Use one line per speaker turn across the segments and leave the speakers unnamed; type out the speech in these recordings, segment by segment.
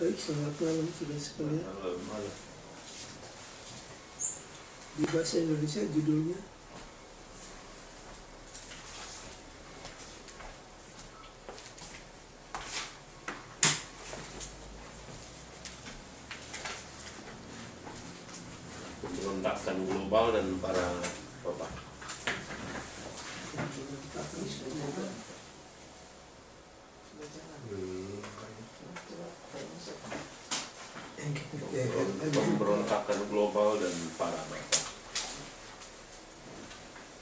Baik, selamat malam sudah sekalian.
Malam.
Di bahasa Indonesia judulnya
Pemberontakan global dan para bapak. Pemberontakan global dan para bapak.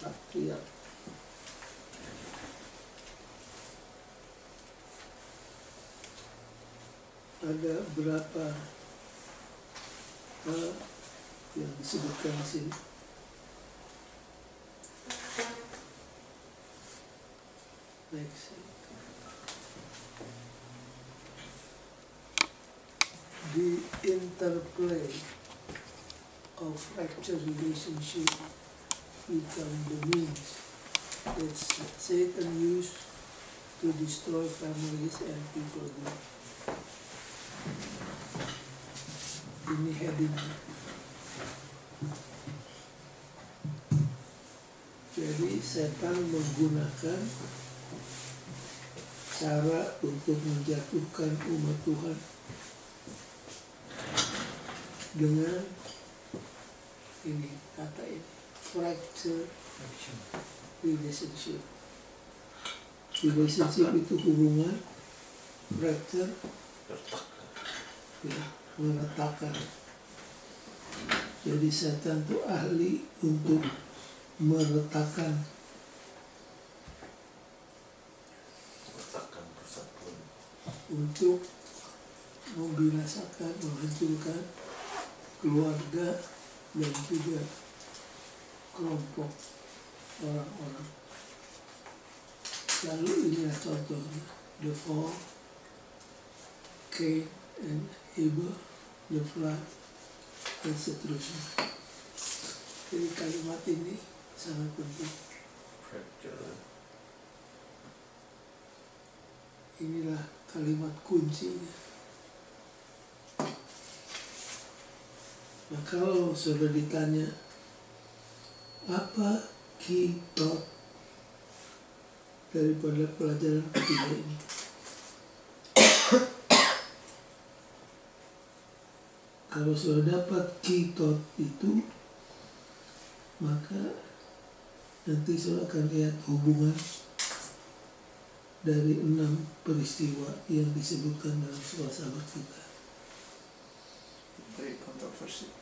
patriark. Ada berapa hal yang disebutkan di sini. Next. The interplay of fractured relationship become the means that Satan used to destroy families and people group. Ini headingnya. Jadi setan menggunakan cara untuk menjatuhkan umat Tuhan dengan ini kata ini fracture relationship. Relationship itu hubungan, fracture ya, meretakkan. Jadi setan itu ahli untuk meretakkan
Persatuan.
untuk membinasakan, menghancurkan keluarga dan juga kelompok orang-orang. Lalu inilah contohnya, the fall, Cain and Abel, the flood, dan seterusnya. Jadi kalimat ini sangat penting.
Fracture.
Inilah kalimat kuncinya. Nah, kalau sudah ditanya apa key thought daripada pelajaran ketiga ini, kalau sudah dapat key thought itu, maka nanti saya akan lihat hubungan dari 6 peristiwa yang disebutkan dalam surah Sabat kita.
Very controversial.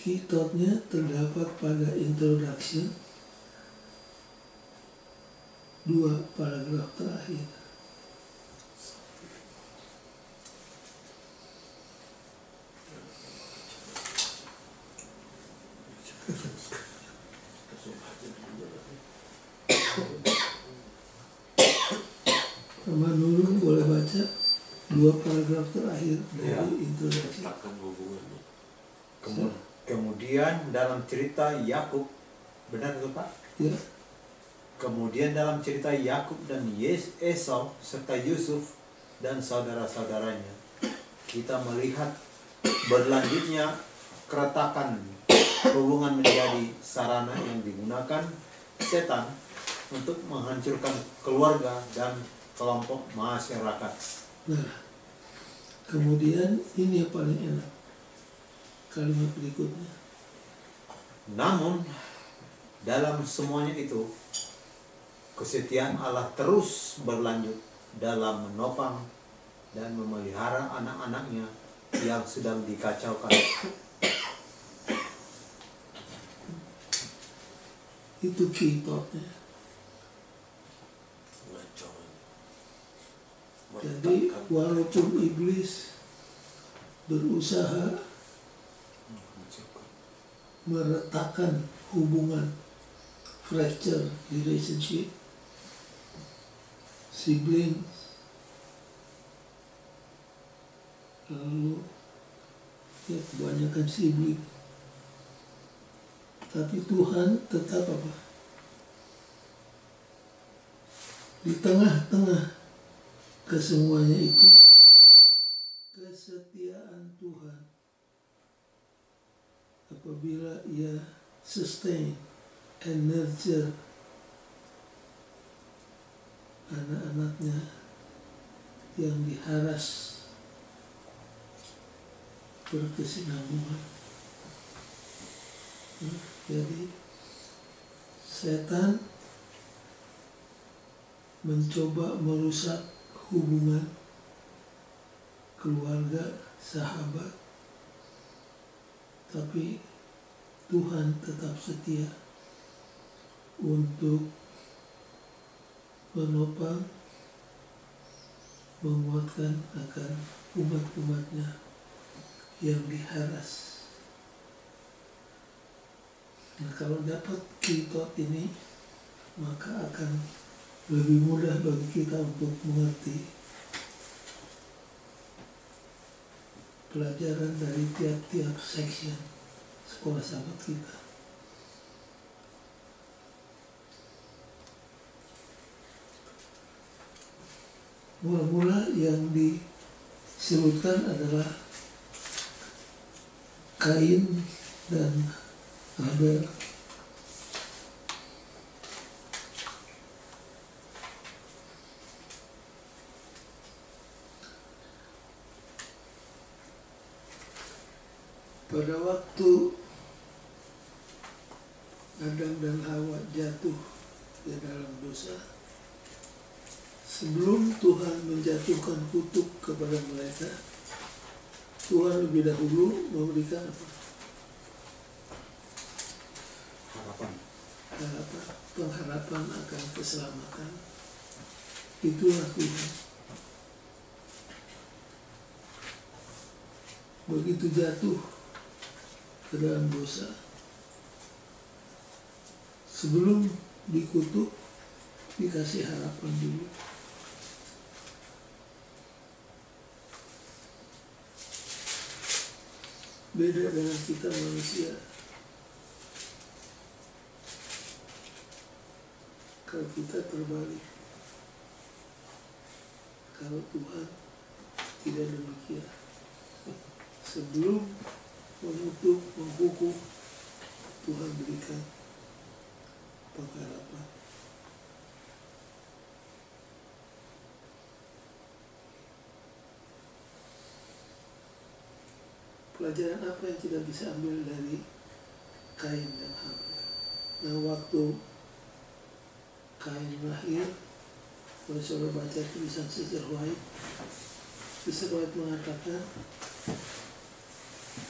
Key thought-nya terdapat pada introduction 2 paragraf terakhir. Teman Nurul boleh baca 2 paragraf terakhir dari
Ya.
introduksi.
Letakkan hubungannya.
Kemudian dalam cerita Yakub, benar itu Pak?
Ya,
Kemudian dalam cerita Yakub dan Esau serta Yusuf dan saudara-saudaranya, kita melihat berlanjutnya keretakan hubungan menjadi sarana yang digunakan setan untuk menghancurkan keluarga dan kelompok masyarakat.
nah, kemudian ini yang paling enak. Kalimat berikutnya.
Namun dalam semuanya itu kesetiaan Allah terus berlanjut dalam menopang dan memelihara anak-anaknya yang sedang dikacaukan.
Itu key thought-nya.
Pengacauan.
Jadi walaupun iblis berusaha meretakkan hubungan, fracture relationship, sibling, lalu ya kebanyakan sibling, tapi Tuhan tetap apa? Di tengah-tengah kesemuanya itu, kesetiaan Tuhan apabila ia sustain and nurture anak-anaknya yang diharas berkesinambungan. Jadi setan mencoba merusak hubungan keluarga, sahabat, tapi Tuhan tetap setia untuk menopang, menguatkan akan umat-umatnya yang diharas. Nah, kalau dapat kitab ini, maka akan lebih mudah bagi kita untuk mengerti pelajaran dari tiap-tiap section sekolah sahabat kita. Mula-mula yang disebutkan adalah Kain dan Abel. Pada waktu Adam dan Hawa jatuh ke dalam dosa, sebelum Tuhan menjatuhkan kutuk kepada mereka, Tuhan lebih dahulu memberikan apa? Pengharapan akan keselamatan. Itulah Tuhan. Begitu jatuh ke dalam dosa, sebelum dikutuk dikasih harapan dulu. Beda dengan kita manusia. Kalau kita terbalik, kalau Tuhan tidak demikian. Sebelum mengutuk, menghukum, Tuhan berikan pengharapan. Pelajaran apa yang kita bisa ambil dari Kain dan Habel? Nah, waktu Kain lahir, kalau saudara baca tulisan Sister White, Sister White mengatakan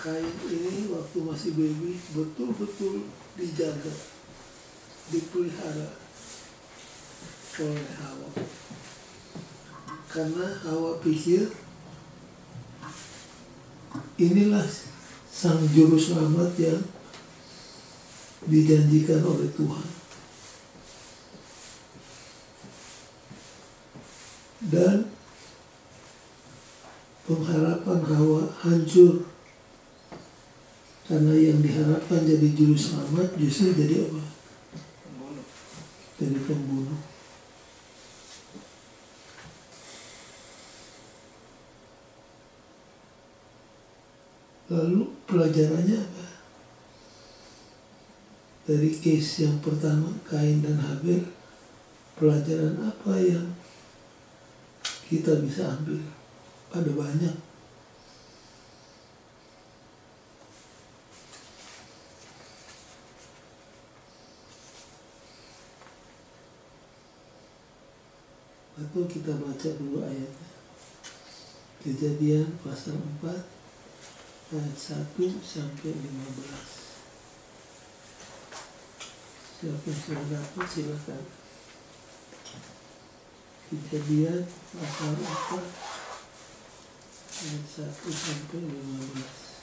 Kain ini waktu masih baby betul-betul dijaga, dipelihara oleh Hawa. Karena Hawa pikir inilah sang juru selamat yang dijanjikan oleh Tuhan. Dan pengharapan Hawa hancur karena yang diharapkan jadi juru selamat justru jadi apa? Jadi pembunuh. Lalu pelajarannya apa? Dari case yang pertama, Kain dan Habel, pelajaran apa yang kita bisa ambil? Ada banyak. Atau kita baca dulu ayatnya. Kejadian pasal 4 ayat 1 sampai 15. Siapa yang sudah dapat silakan. Kejadian pasal 4 ayat 1 sampai 15.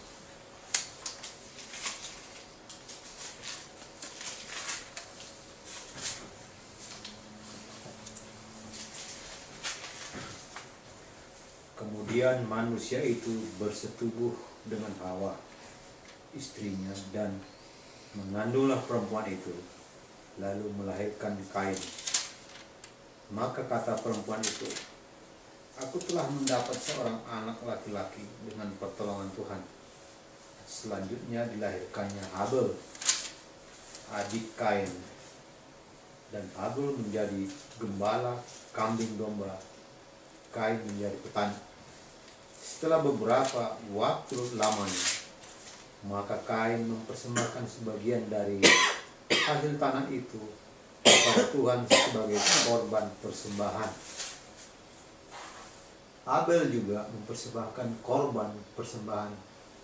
Kemudian manusia itu bersetubuh dengan Hawa, istrinya, dan mengandunglah perempuan itu, lalu melahirkan Kain. Maka kata perempuan itu, aku telah mendapat seorang anak laki-laki dengan pertolongan Tuhan. Selanjutnya dilahirkannya Habel, adik Kain. Dan Habel menjadi gembala kambing domba, Kain menjadi petani. Setelah beberapa waktu lamanya, maka Kain mempersembahkan sebagian dari hasil tanah itu kepada Tuhan sebagai korban persembahan. Habel juga mempersembahkan korban persembahan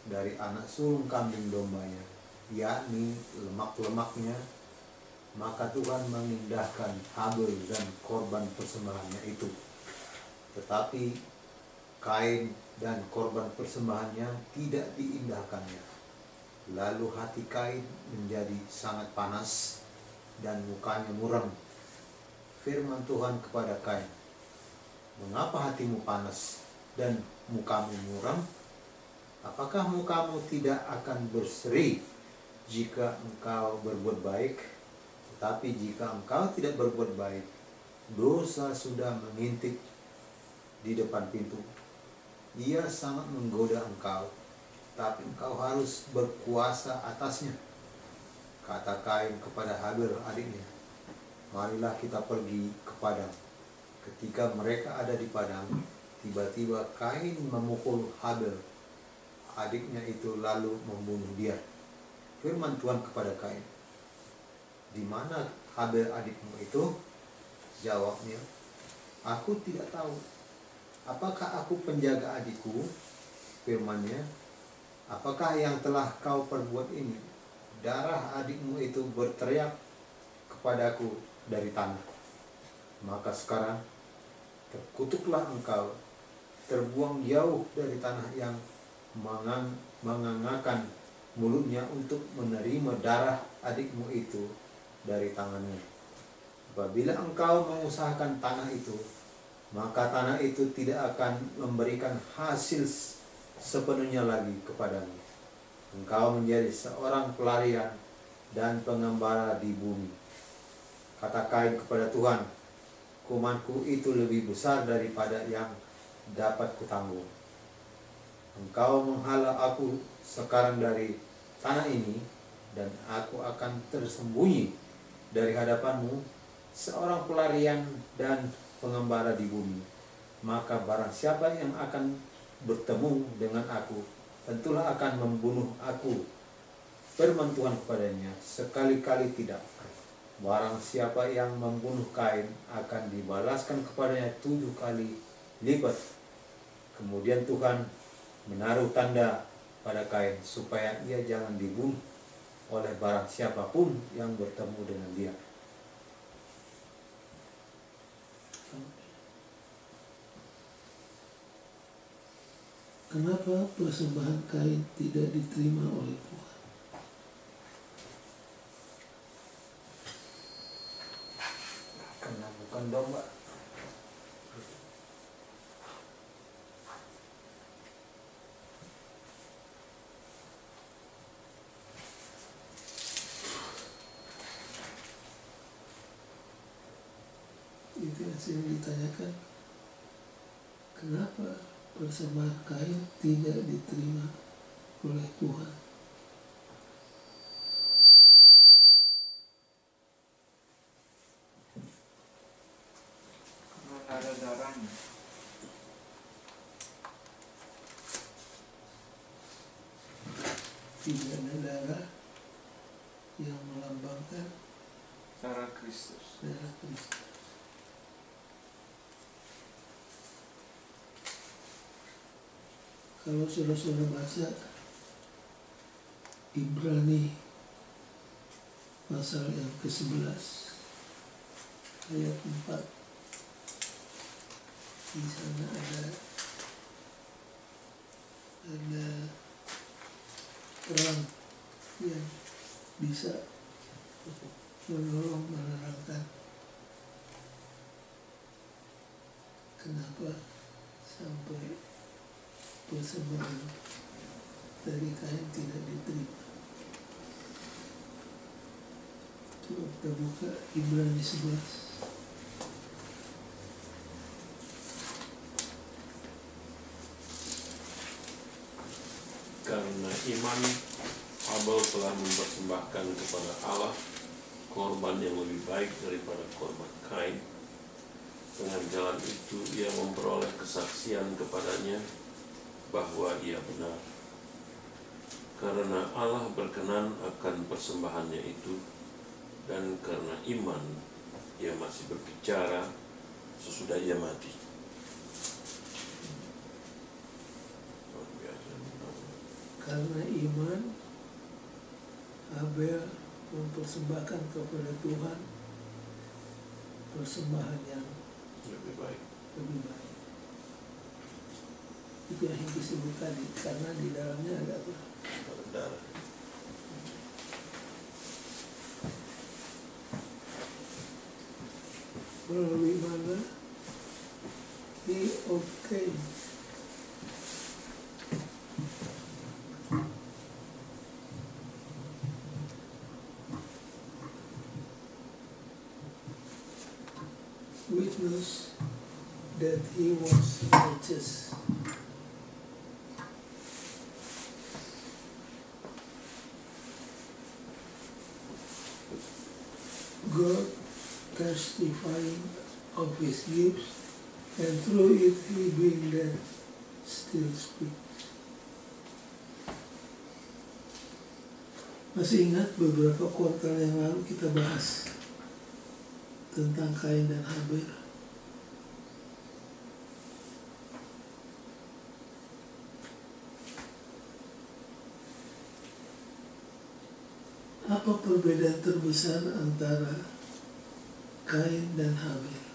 dari anak sulung kambing dombanya, yakni lemak-lemaknya. Maka Tuhan mengindahkan Habel dan korban persembahannya itu. Tetapi Kain dan korban persembahannya tidak diindahkannya. Lalu hati Kain menjadi sangat panas dan mukanya muram. Firman Tuhan kepada Kain, mengapa hatimu panas dan mukamu muram? Apakah mukamu tidak akan berseri jika engkau berbuat baik? Tetapi jika engkau tidak berbuat baik, dosa sudah mengintip di depan pintu. Ia sangat menggoda engkau, tapi engkau harus berkuasa atasnya. Kata Kain kepada Habel adiknya, marilah kita pergi ke padang. Ketika mereka ada di padang, tiba-tiba Kain memukul Habel, adiknya itu, lalu membunuh dia. Firman Tuhan kepada Kain, di mana Habel adikmu itu? Jawabnya, aku tidak tahu. Apakah aku penjaga adikku? Firman-Nya, apakah yang telah kau perbuat ini? Darah adikmu itu berteriak kepadaku dari tanah. Maka sekarang terkutuklah engkau, terbuang jauh dari tanah yang mengangakan mulutnya untuk menerima darah adikmu itu dari tangannya. Apabila engkau mengusahakan tanah itu, maka tanah itu tidak akan memberikan hasil sepenuhnya lagi kepadamu. Engkau menjadi seorang pelarian dan pengembara di bumi. Kata Kain kepada Tuhan, hukumanku itu lebih besar daripada yang dapat kutanggung. Engkau menghala aku sekarang dari tanah ini, dan aku akan tersembunyi dari hadapanmu, seorang pelarian dan pengembara di bumi. Maka barang siapa yang akan bertemu dengan aku, tentulah akan membunuh aku. Firman Tuhan kepadanya, sekali-kali tidak. Barang siapa yang membunuh Kain akan dibalaskan kepadanya 7 kali lipat. Kemudian Tuhan menaruh tanda pada Kain supaya ia jangan dibunuh oleh barang siapapun yang bertemu dengan dia.
Kenapa persembahan Kain tidak diterima oleh Tuhan?
Karena bukan domba.
Itu yang sering ditanyakan, kenapa persembahan Kain tidak diterima oleh Tuhan?
Karena ada darahnya.
Tidak ada darah yang melambangkan
Darah Kristus.
darah Kristus. Kalau saudara-saudara baca Ibrani pasal yang ke-11 ayat 4, di sana ada orang yang bisa menolong menerangkan kenapa sampai persembahan dari Kain tidak diterima. Coba kita buka Ibrani 11
iman Abel telah mempersembahkan kepada Allah korban yang lebih baik daripada korban Kain. Dengan jalan itu ia memperoleh kesaksian kepadanya bahwa ia benar. Karena Allah berkenan akan persembahannya itu, dan karena iman ia masih berbicara sesudah ia mati.
Karena iman, Abel mempersembahkan kepada Tuhan persembahan yang
Lebih baik.
lebih baik. Itu yang disebut tadi, karena di dalamnya ada apa?
Darah.
Melalui mana? He obtained witness that he was righteous. God testifying of his gifts, and through it he being dead still speaks. Masih ingat beberapa kuartal yang lalu kita bahas tentang Kain dan Habel. Apa perbedaan terbesar antara Kain dan Habel?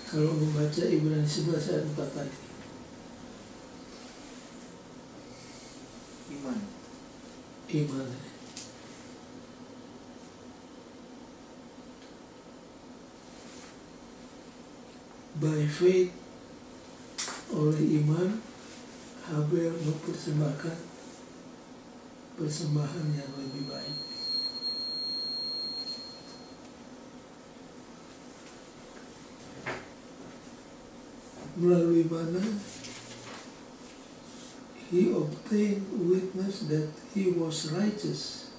Kalau membaca Ibrani 11 ayat 4 tadi,
Iman.
iman. By faith, oleh iman, Habel mempersembahkan persembahan yang lebih baik. Melalui mana? He obtained witness that he was righteous.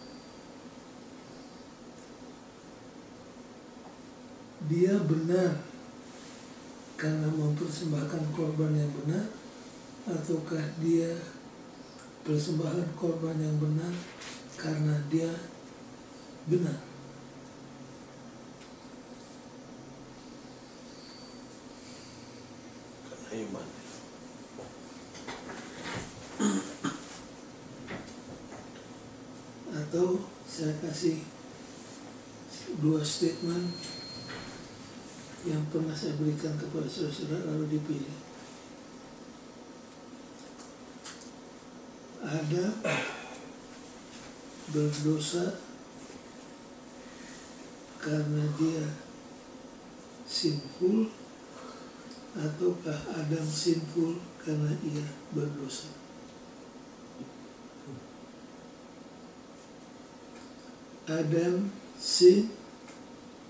Dia benar karena mempersembahkan korban yang benar, ataukah dia persembahan korban yang benar karena dia benar?
Karena iman.
Atau saya kasih dua statement yang pernah saya berikan kepada saudara-saudara lalu dipilih. Ada berdosa karena dia sinful, ataukah Adam sinful karena ia berdosa? Adam sinned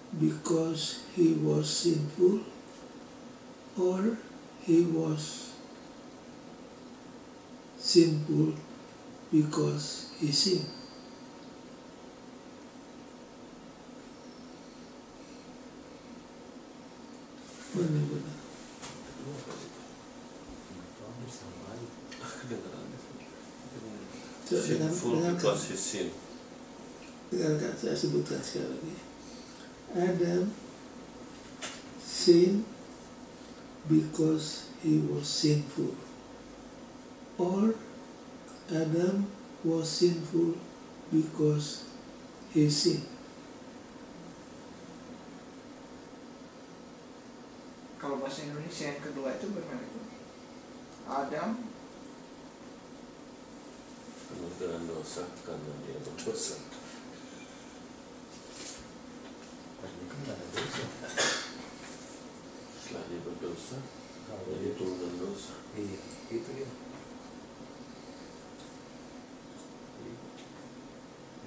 because he was sinful, or he was sinful because he sinned. Mana benar?
Sinful because he sinned.
Dengarkan, saya sebutkan sekali lagi. Adam sinned because he was sinful, or Adam was sinful because he sinned.
Kalau bahasa Indonesia yang kedua itu bagaimana itu? Adam
Penuh dengan dosa karena dia berdosa.
Kan ada dosa.
Setelah dia berdosa,
Kalau
jadi
dia
turunan dosa.
Iya, itu dia.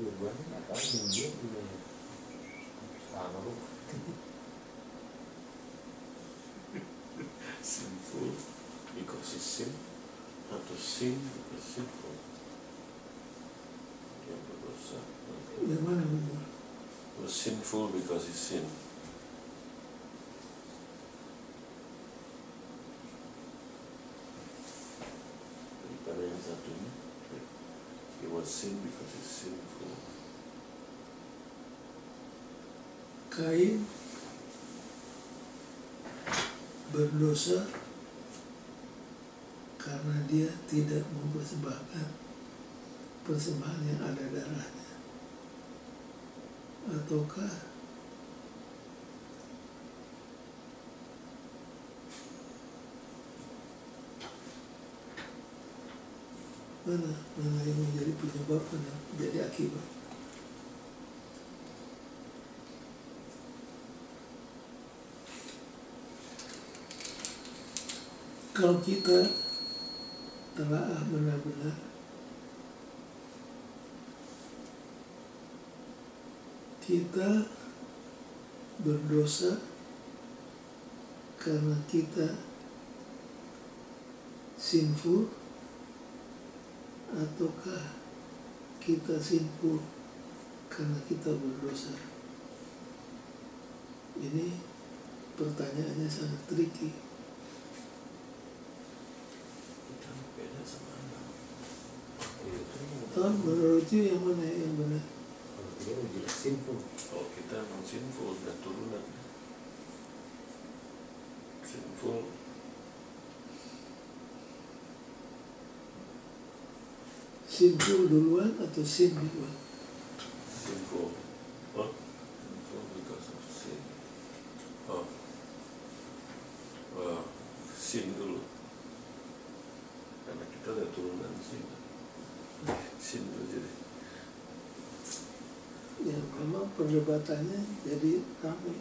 Dua-duanya nggak tahu yang dia punya.
taruh. Sinful because he sin, atau sin because sinful. Yang berdosa.
Yang mana benar?
Was sinful because he sin. Daripada yang satunya, he was sin because he's sinful.
Kain berdosa karena dia tidak mempersembahkan persembahan yang ada darahnya, ataukah mana yang menjadi penyebab, mana menjadi akibat? Kalau kita telah benar-benar kita berdosa karena kita sinful, ataukah kita sinful karena kita berdosa? Ini pertanyaannya sangat tricky. Tuhan, menurut you yang mana yang benar?
Kalau dia jelas sinful.
Kalau kita memang sinful dan turunan sinful,
Sinful duluan atau sin duluan?
sinful. Oh, sinful because of sin. Oh, sin dulu. Karena kita ada turunan sin. Sin dulu jadi.
Ya memang perdebatannya jadi ramai.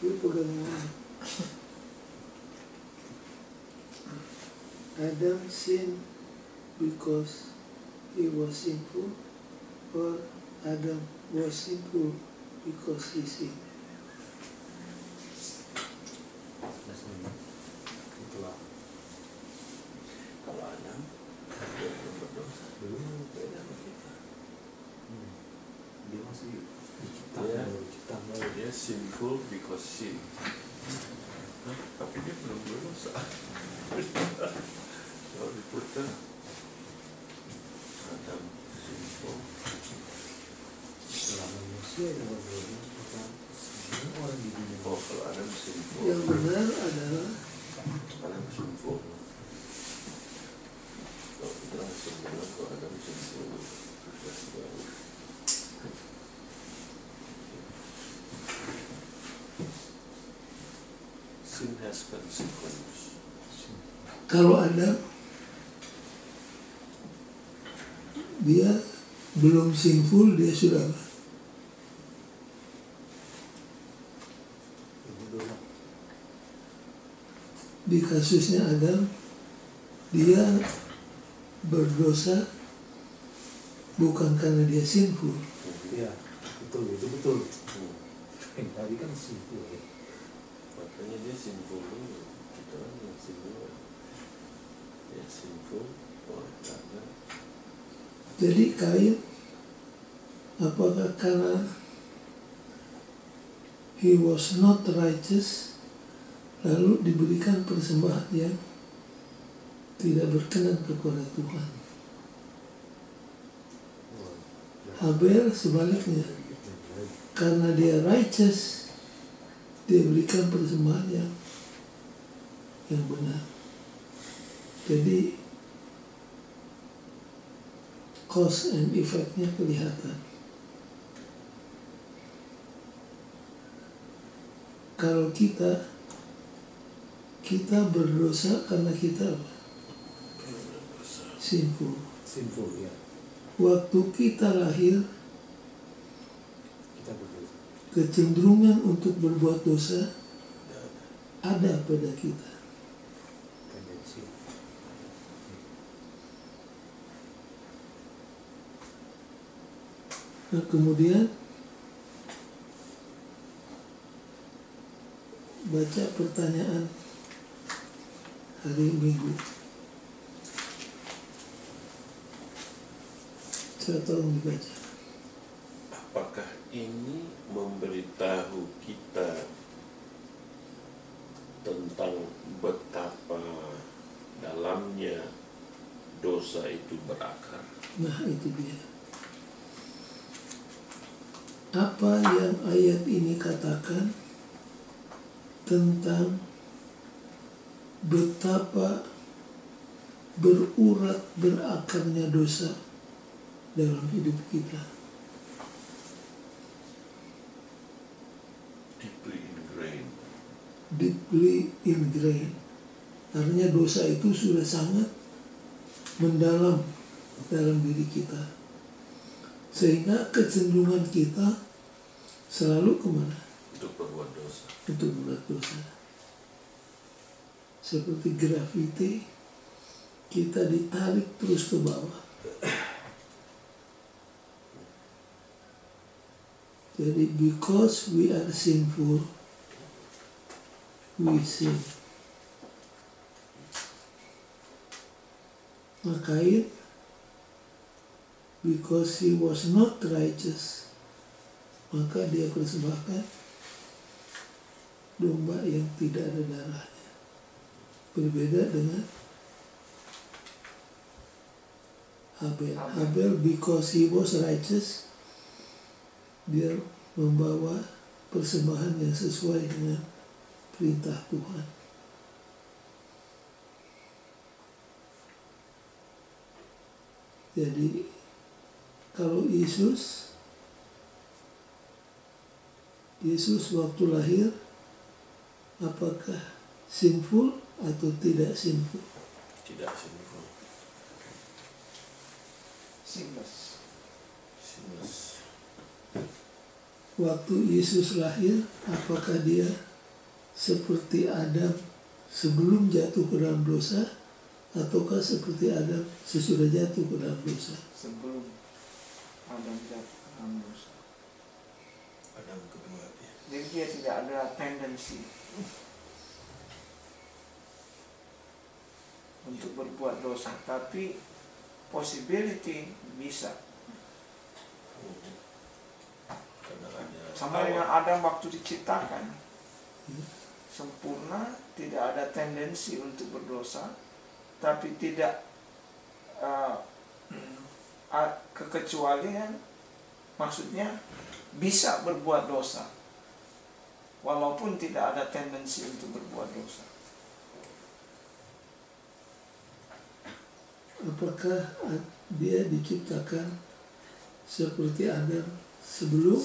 Lu pegang yang mana? Adam sinned because he was sinful, or Adam was sinful because he sinned?
Itulah.
Kalau Adam dia belum berdosa, belum beda sama kita.
Dia masih
Dia
diciptakan.
dia sinful because sin. Tapi dia belum berdosa. Kalau diputar Adam sinful.
Selama manusia yang berdosa, semua orang di dunia.
Oh, kalau Adam sinful,
Yang benar adalah
Adam sinful. Kalau kita langsung bilang kalau Adam sinful, sudah jauh. Sin has consequences.
kalau Adam dia belum sinful, dia sudah apa? Di kasusnya Adam, dia berdosa bukan karena dia sinful,
Iya, betul, itu betul. Yang tadi kan sinful ya.
Makanya dia sinful dulu. Kita kan yang sinful. Dia sinful oleh karena
jadi Kain apakah karena he was not righteous lalu diberikan persembahan yang tidak berkenan kepada Tuhan? Habel sebaliknya, karena dia righteous, dia berikan persembahan yang benar. Jadi cause and effect-nya kelihatan. Kalau kita berdosa karena kita apa? Sinful.
Sinful ya.
Waktu kita lahir,
Kita berdosa.
kecenderungan untuk berbuat dosa ada pada kita.
Tendensi.
Nah kemudian baca pertanyaan hari Minggu. Saya tolong dibaca.
Apakah ini memberitahu kita tentang betapa dalamnya dosa itu berakar?
Nah itu dia. Apa yang ayat ini katakan tentang betapa berurat berakarnya dosa dalam hidup kita.
Deeply ingrained.
Deeply ingrained. Artinya dosa itu sudah sangat mendalam dalam diri kita. Sehingga kecenderungan kita selalu kemana?
Untuk berbuat dosa.
Untuk berbuat dosa. Seperti grafiti, kita ditarik terus ke bawah. Jadi because we are sinful, we sin. Maka because he was not righteous, maka dia persembahkan domba yang tidak ada darahnya. Berbeda dengan Habel. Habel because he was righteous, dia membawa persembahan yang sesuai dengan perintah Tuhan. Jadi kalau Yesus waktu lahir apakah sinful atau tidak sinful?
Tidak sinful.
Sinless.
Sinless.
Waktu Yesus lahir apakah dia seperti Adam sebelum jatuh ke dalam dosa ataukah seperti Adam sesudah jatuh ke dalam dosa?
Sebelum Adam jatuh ke dalam dosa.
Adam kedua ya.
Jadi dia tidak ada tendensi untuk berbuat dosa, tapi possibility bisa.
Karena ada
Sama dengan Adam waktu diciptakan, sempurna, tidak ada tendensi untuk berdosa, tapi tidak kekecualian, maksudnya bisa berbuat dosa, walaupun tidak ada tendensi untuk berbuat dosa.
Apakah dia diciptakan seperti Adam sebelum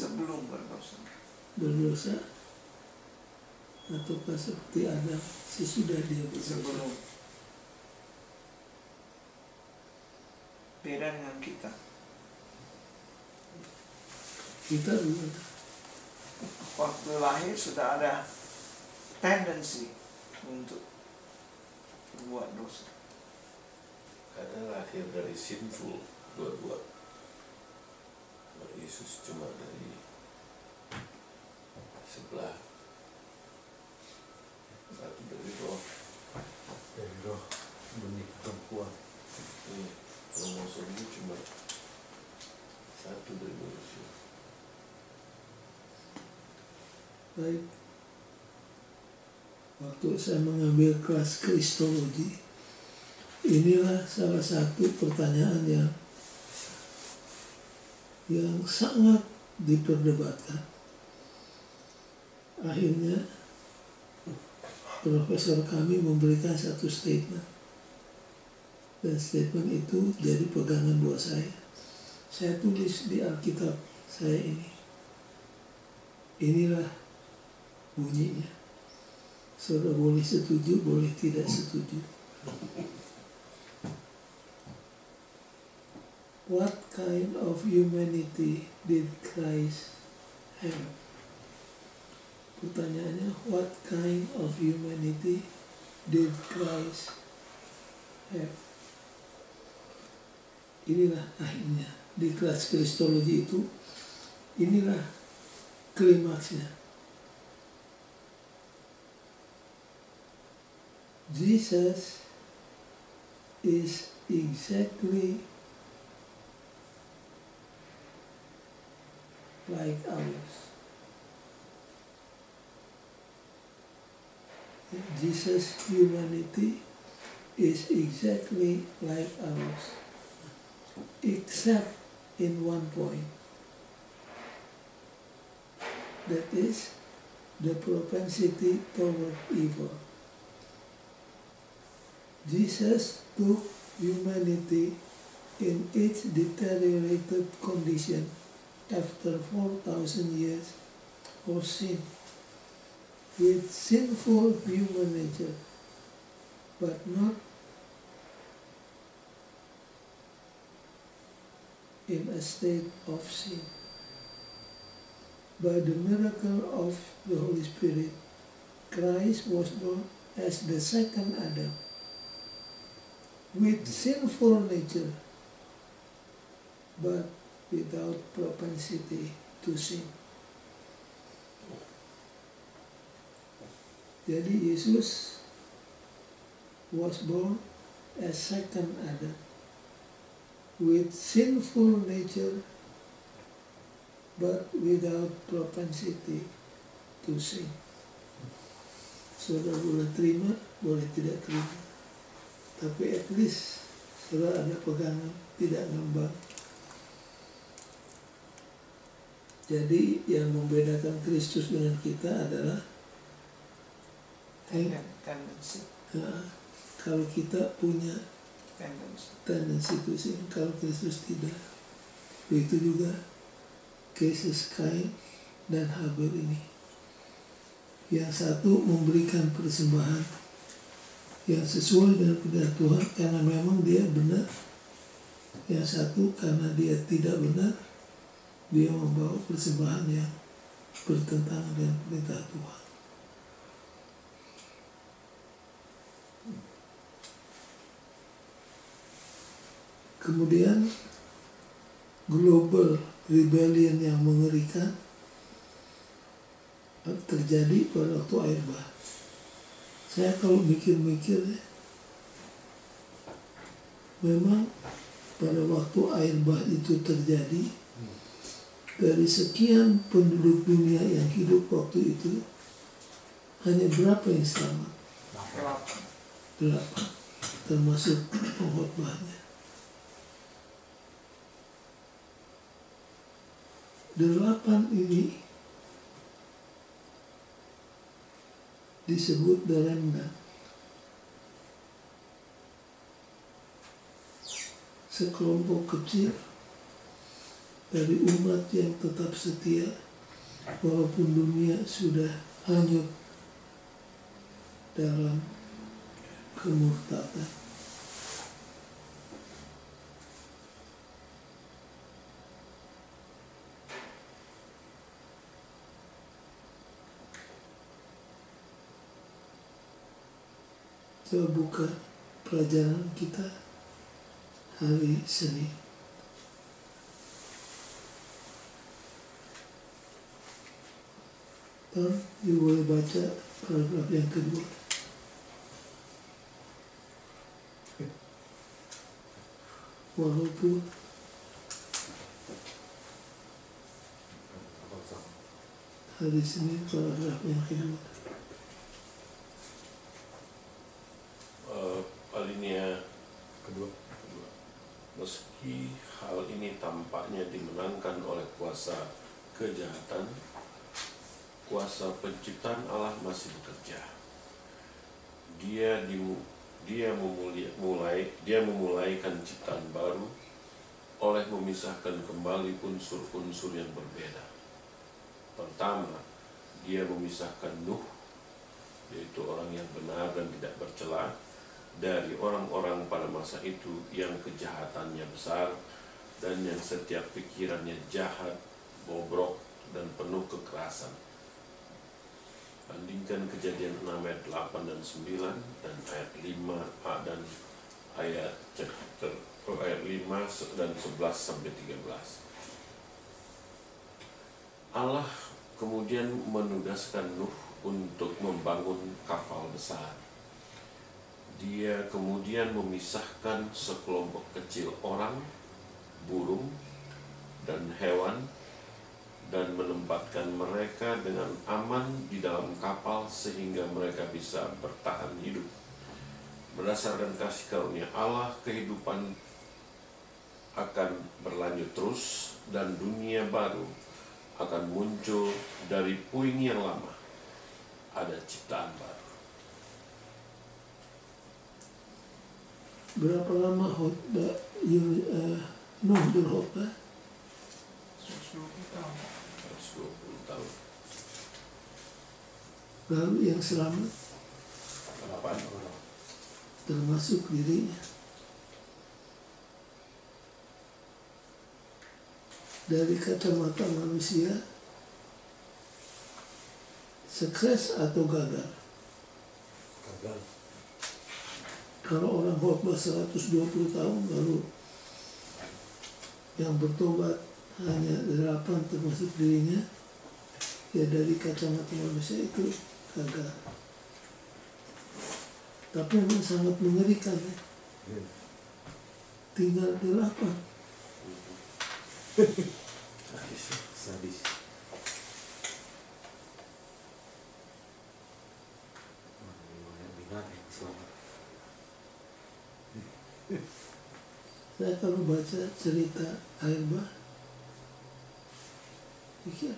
berdosa ataukah seperti Adam sesudah dia berdosa?
Sebelum. Beda dengan kita.
Kita dulu
Waktu lahir sudah ada tendensi untuk berbuat dosa.
karena lahir dari sinful dua-dua. Yesus cuma dari sebelah, satu dari roh.
Dari roh benih perempuan.
Kromosomnya cuma satu dari manusia.
baik. Waktu saya mengambil kelas Kristologi, inilah salah satu pertanyaan yang sangat diperdebatkan. Akhirnya profesor kami memberikan satu statement, dan statement itu jadi pegangan buat saya. Saya tulis di Alkitab saya ini. Inilah bunyinya. Saudara boleh setuju, boleh tidak setuju. What kind of humanity did Christ have? Pertanyaannya, what kind of humanity did Christ have? Inilah akhirnya di kelas Kristologi itu inilah klimaksnya. Jesus is exactly like ours. Jesus' humanity is exactly like ours, except in one point. That is the propensity toward evil. Jesus took humanity in its deteriorated condition after 4,000 years of sin, with sinful human nature, but not in a state of sin. By the miracle of the Holy Spirit, Christ was born as the second Adam, with sinful nature, but without propensity to sin. Jadi Yesus was born as second Adam, with sinful nature, but without propensity to sin. Saudara boleh terima, boleh tidak terima. Tapi at least saudara ada pegangan, tidak ngambang. Jadi yang membedakan Kristus dengan kita adalah
tendency.
Kalau kita punya
Tendency.
to sin, kalau Kristus tidak. Begitu juga kasus Kain dan Habel ini. Yang satu memberikan persembahan yang sesuai dengan kehendak Tuhan karena memang dia benar. Yang satu karena dia tidak benar, dia membawa persembahan yang bertentangan dengan perintah Tuhan. Kemudian global rebellion yang mengerikan terjadi pada waktu air bah. Saya kalau mikir-mikir, memang pada waktu air bah itu terjadi, dari sekian penduduk dunia yang hidup waktu itu, hanya berapa yang selamat? 8, termasuk pengkhotbahnya. 8 ini disebut the remnant. Sekelompok kecil dari umat yang tetap setia walaupun dunia sudah hanyut dalam kemurtadan. Coba buka pelajaran kita hari Senin. Ibu boleh baca paragraf yang kedua. Walaupun hari Senin paragraf yang kedua.
Alinea kedua. Meski hal ini tampaknya dimenangkan oleh kuasa kejahatan, kuasa penciptaan Allah masih bekerja. Dia memulaikan ciptaan baru oleh memisahkan kembali unsur-unsur yang berbeda. Pertama, dia memisahkan Nuh, yaitu orang yang benar dan tidak bercela, dari orang-orang pada masa itu yang kejahatannya besar dan yang setiap pikirannya jahat, bobrok, dan penuh kekerasan. Bandingkan Kejadian 6 ayat 8 dan 9 dan ayat 5 dan ayat 5 dan 11 sampai 13. Allah kemudian menugaskan Nuh untuk membangun kapal besar. Dia kemudian memisahkan sekelompok kecil orang, burung, dan hewan, dan menempatkan mereka dengan aman di dalam kapal sehingga mereka bisa bertahan hidup. Berdasarkan kasih karunia Allah, kehidupan akan berlanjut terus dan dunia baru akan muncul dari puing yang lama. Ada ciptaan baru.
Berapa lama Nuh berkhotbah?
120 tahun.
120 tahun.
Lalu yang selamat
8 orang.
termasuk dirinya. Dari kacamata manusia, sukses atau gagal?
Gagal.
Kalau orang khotbah 120 tahun lalu yang bertobat hanya 8 termasuk dirinya, ya dari kacamata manusia itu gagal. Tapi memang sangat mengerikan ya. Tinggal 8.
Sadis. Minat yang selamat.
Saya kalau baca cerita air bah, pikir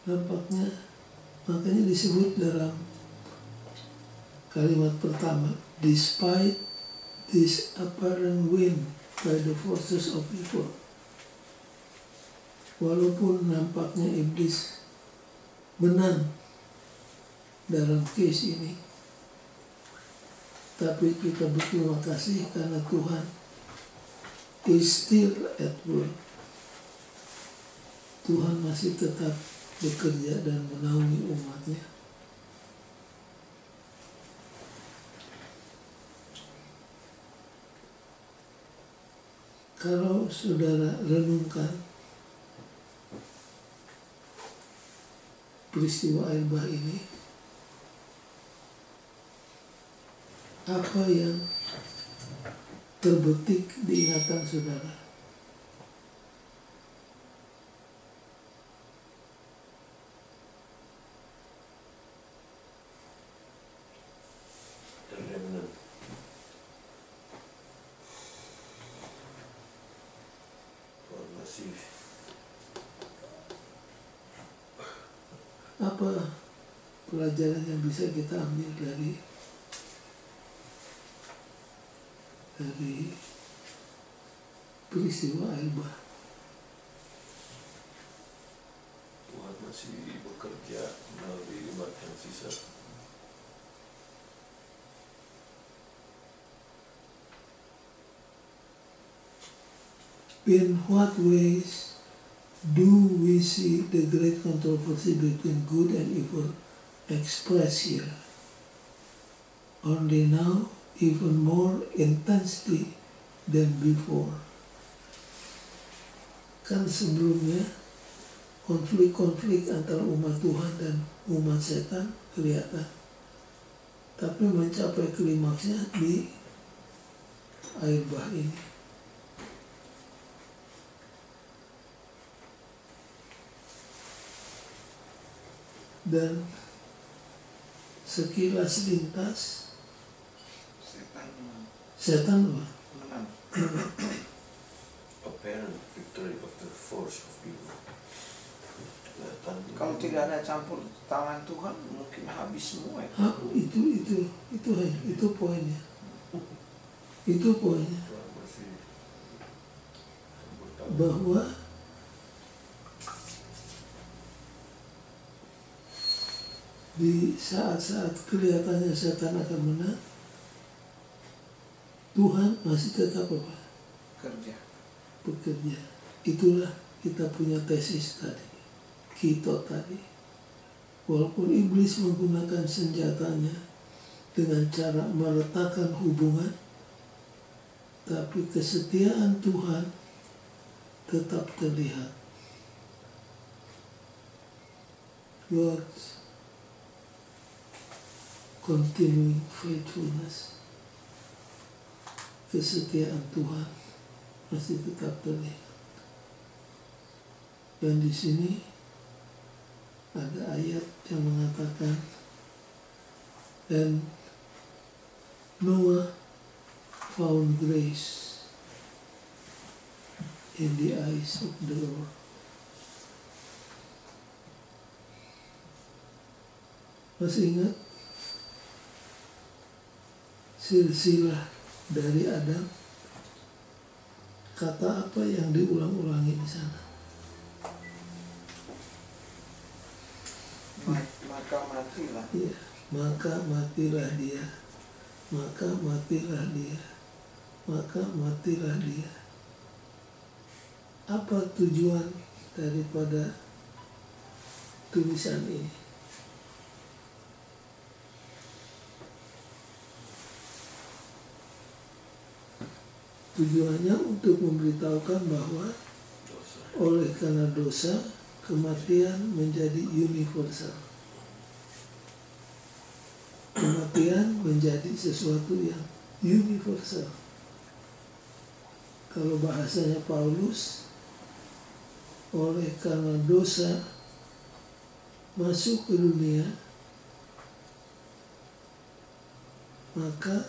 nampaknya, makanya disebut dalam kalimat pertama, despite this apparent win by the forces of evil. Walaupun nampaknya iblis menang dalam case ini, tapi kita berterima kasih karena Tuhan is still at work. Tuhan masih tetap bekerja dan menaungi umatnya. Kalau saudara renungkan peristiwa air bah ini, apa yang terbetik di ingatan saudara?
Remnant. Masih
Apa pelajaran yang bisa kita ambil dari peristiwa air bah?
Tuhan masih bekerja melalui umat yang sisa.
In what ways do we see the great controversy between good and evil expressed here? Only now, even more intensely than before. Kan sebelumnya konflik-konflik antara umat Tuhan dan umat setan kelihatan, tapi mencapai klimaksnya di air bah ini. Dan sekilas lintas setan
Menang.
Apparent victory of the force of evil. Kelihatan.
Kalau tidak ada campur tangan Tuhan, mungkin habis semua ya.
Itu poinnya. Itu poinnya.
Tuhan masih bertahan.
Bahwa di saat-saat kelihatannya setan akan menang, Tuhan masih tetap apa? Bekerja. Itulah kita punya tesis tadi, kita tadi. Walaupun iblis menggunakan senjatanya dengan cara meletakkan hubungan, tapi kesetiaan Tuhan tetap terlihat. God's continuing faithfulness, kesetiaan Tuhan masih tetap terlihat. Dan di sini ada ayat yang mengatakan, and Noah found grace in the eyes of the Lord. Masih ingat silsilah dari Adam? Kata apa yang diulang-ulangi di sana?
Maka matilah.
Ya, maka matilah dia, maka matilah dia, maka matilah dia. Apa tujuan daripada tulisan ini? Tujuannya untuk memberitahukan bahwa oleh karena dosa, kematian menjadi universal. Kematian menjadi sesuatu yang universal. Kalau bahasanya Paulus, oleh karena dosa masuk ke dunia, maka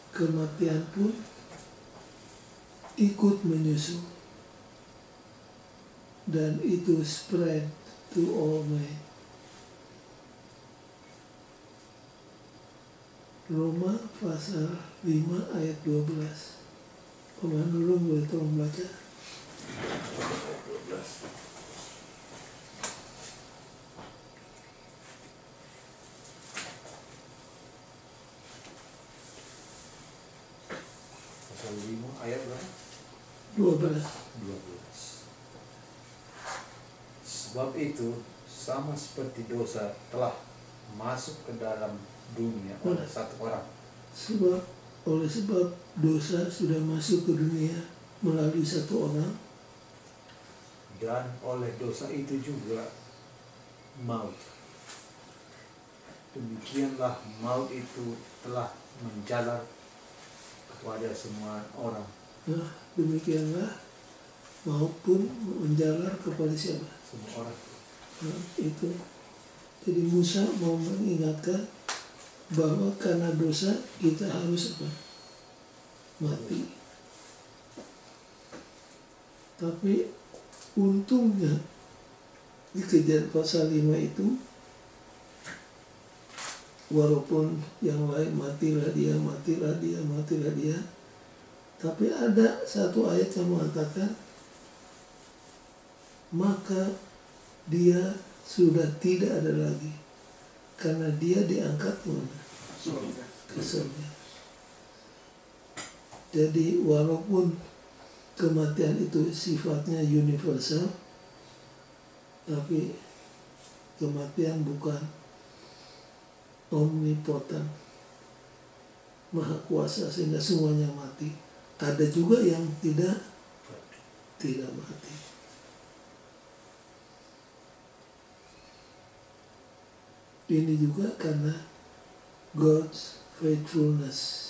kematian pun ikut menyusul, dan itu spread to all men. Roma pasal 5 ayat 12. Pemandu boleh tolong baca?
12.
Pasal 5 ayat berapa?
12.
12. Sebab itu sama seperti dosa telah masuk ke dalam dunia oleh satu orang.
Oleh sebab dosa sudah masuk ke dunia melalui satu orang,
Dan oleh dosa itu juga maut. Demikianlah maut itu telah menjalar kepada semua orang.
nah demikianlah maupun menjalar kepada siapa?
Semua orang.
Nah, itu. Jadi Musa mau mengingatkan bahwa karena dosa kita harus apa? Mati. Tapi untungnya di Kejadian pasal 5 itu, walaupun yang lain matilah dia, matilah dia, matilah dia, tapi ada satu ayat yang mengatakan maka dia sudah tidak ada lagi karena dia diangkat ke surga. Jadi walaupun kematian itu sifatnya universal, tapi kematian bukan omnipotent, maha kuasa sehingga semuanya mati. Ada juga yang tidak mati. Ini juga karena God's faithfulness.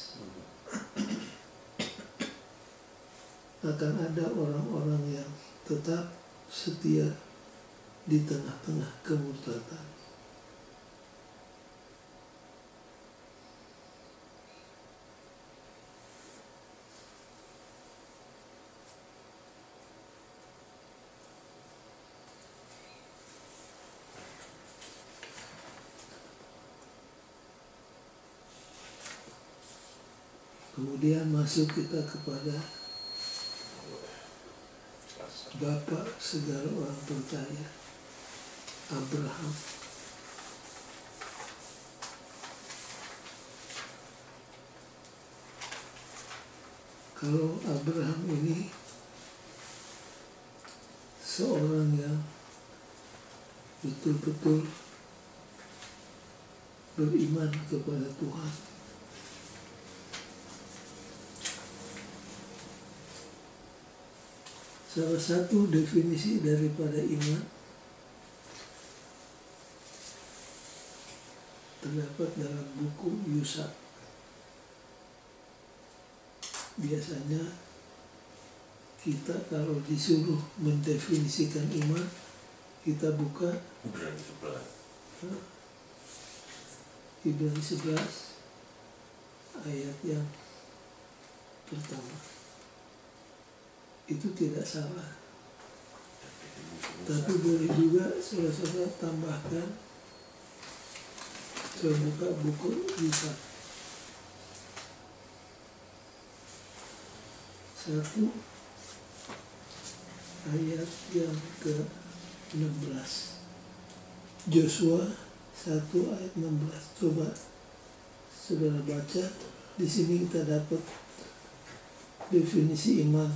Akan ada orang-orang yang tetap setia di tengah-tengah kemurtatan. Kemudian masuk kita kepada Bapak segala orang percaya, Abraham. Kalau Abraham ini seorang yang betul-betul beriman kepada Tuhan, salah satu definisi daripada iman terdapat dalam buku Yusak. Biasanya kita kalau disuruh mendefinisikan iman, kita buka
Ibrani 11.
Ibrani 11 ayat yang pertama. Itu tidak salah. Tapi boleh juga saudara-saudara tambahkan buka buku Yusak 1 ayat yang ke-16. Joshua 1 ayat 16. Coba saudara baca. Di sini kita dapat definisi iman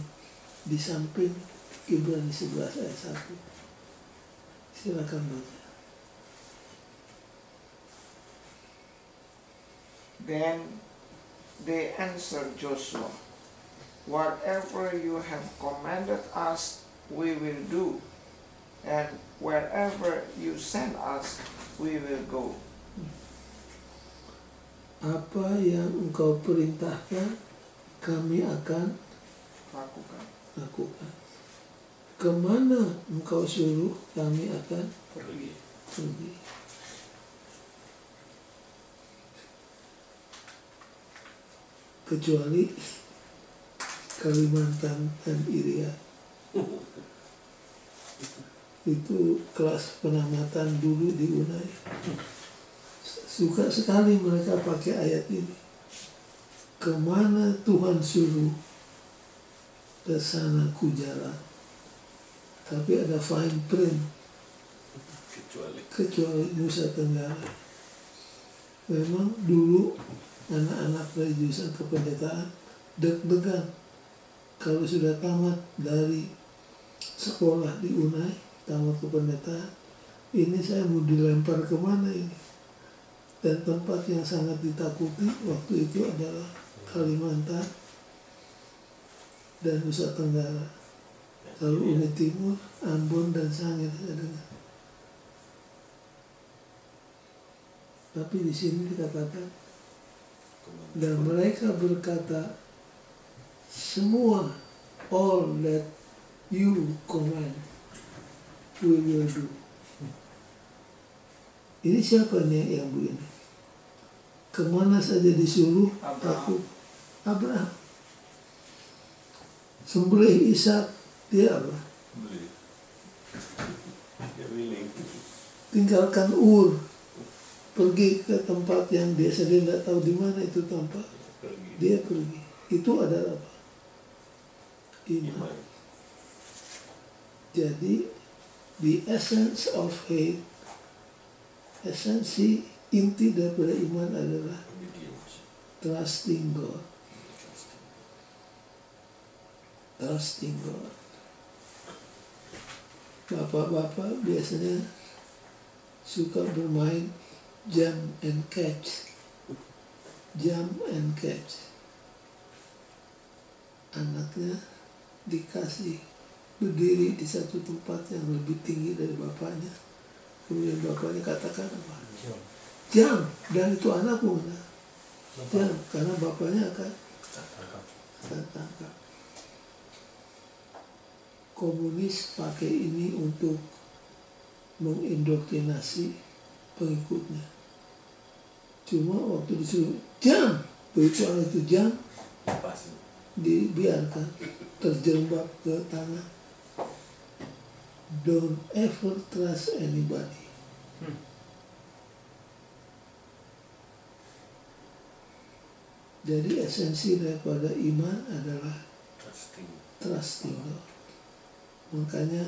di samping Ibrani 11 ayat 1. Silakan baca.
Then they answered Joshua, "Whatever you have commanded us, we will do, and wherever you send us, we will go."
Apa yang engkau perintahkan, kami akan lakukan. Kemana engkau suruh, kami akan pergi. Kecuali Kalimantan dan Irian. Itu kelas penamatan dulu di UNAI. Suka sekali mereka pakai ayat ini. Kemana Tuhan suruh, ke sana ku jalan. Tapi ada fine print. Kecuali Nusa Tenggara. Memang dulu anak-anak dari jurusan kependetaan deg-degan kalau sudah tamat dari sekolah di UNAI, tamat kependetaan, ini saya mau dilempar kemana ini? Dan tempat yang sangat ditakuti waktu itu adalah Kalimantan dan Nusa Tenggara. Lalu Uni Timur, Ambon dan Sangir saya dengar. Tapi di sini dikatakan, dan mereka berkata, semua, all that you command, we will do. Ini siapa nih yang begini? Kemana saja disuruh, aku Abraham. Sembelih Ishak, dia apa? Tinggalkan Ur, pergi ke tempat yang dia sendiri tidak tahu di mana itu tempat. Dia pergi. Itu adalah apa? Iman. Jadi, the essence of faith, esensi inti daripada iman adalah trusting God. Trusting God. Bapak-bapak biasanya suka bermain jump and catch. Jump and catch. Anaknya dikasih berdiri di satu tempat yang lebih tinggi dari bapaknya. Kemudian bapaknya katakan apa? Jump. Dan itu anakmu mana? Jump. Karena bapaknya akan tangkap. Komunis pakai ini untuk mengindoktrinasi pengikutnya. Cuma waktu disuruh jam, begitu anak itu jam, dibiarkan terjerembab ke tanah. Don't ever trust anybody. Jadi esensi daripada iman adalah trusting God. Makanya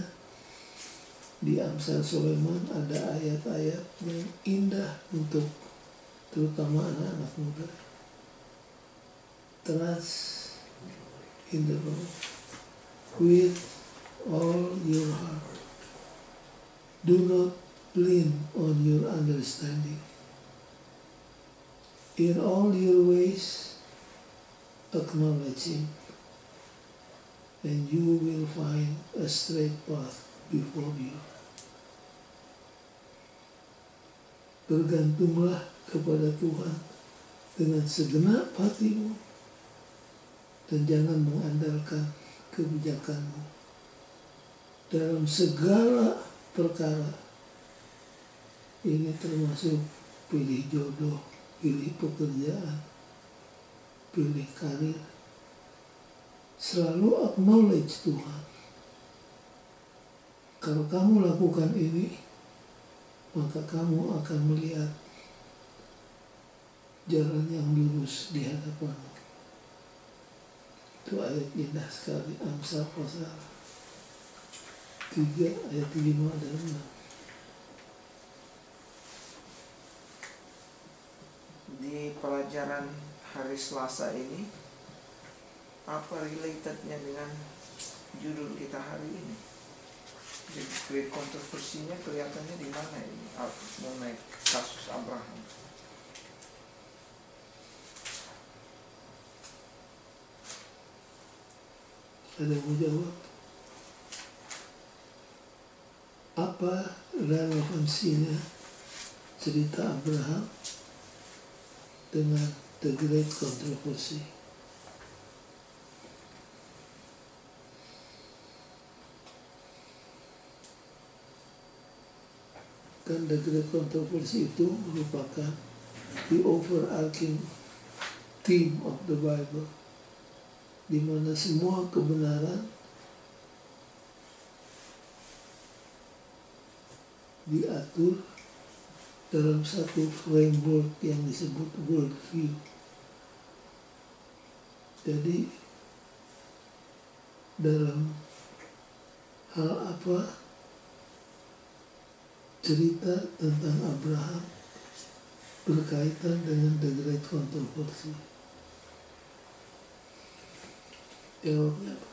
di Amsal Sulaiman ada ayat-ayat yang indah untuk terutama anak-anak muda. Trust in the Lord with all your heart. Do not lean on your understanding. In all your ways, acknowledge Him, and you will find a straight path before you. Bergantunglah kepada Tuhan dengan segenap hatimu dan jangan mengandalkan kebijakanmu dalam segala perkara. Ini termasuk pilih jodoh, pilih pekerjaan, pilih karir. Selalu acknowledge Tuhan. Kalau kamu lakukan ini, maka kamu akan melihat jalan yang lurus di hadapanmu. Itu ayat indah sekali, Amsal pasal 3 ayat 5 dan 6.
Di pelajaran hari Selasa ini, apa relatednya dengan judul kita hari ini? Jadi great kontroversinya kelihatannya di mana ini? Mengenai kasus Abraham.
Ada yang mau jawab? Apa relevansinya cerita Abraham dengan The Great Controversy? Kan The Great Controversy itu merupakan the overarching theme of the Bible, di mana semua kebenaran diatur dalam satu framework yang disebut worldview. Jadi dalam hal apa cerita tentang Abraham berkaitan dengan The Great Controversy? Jawabnya apa?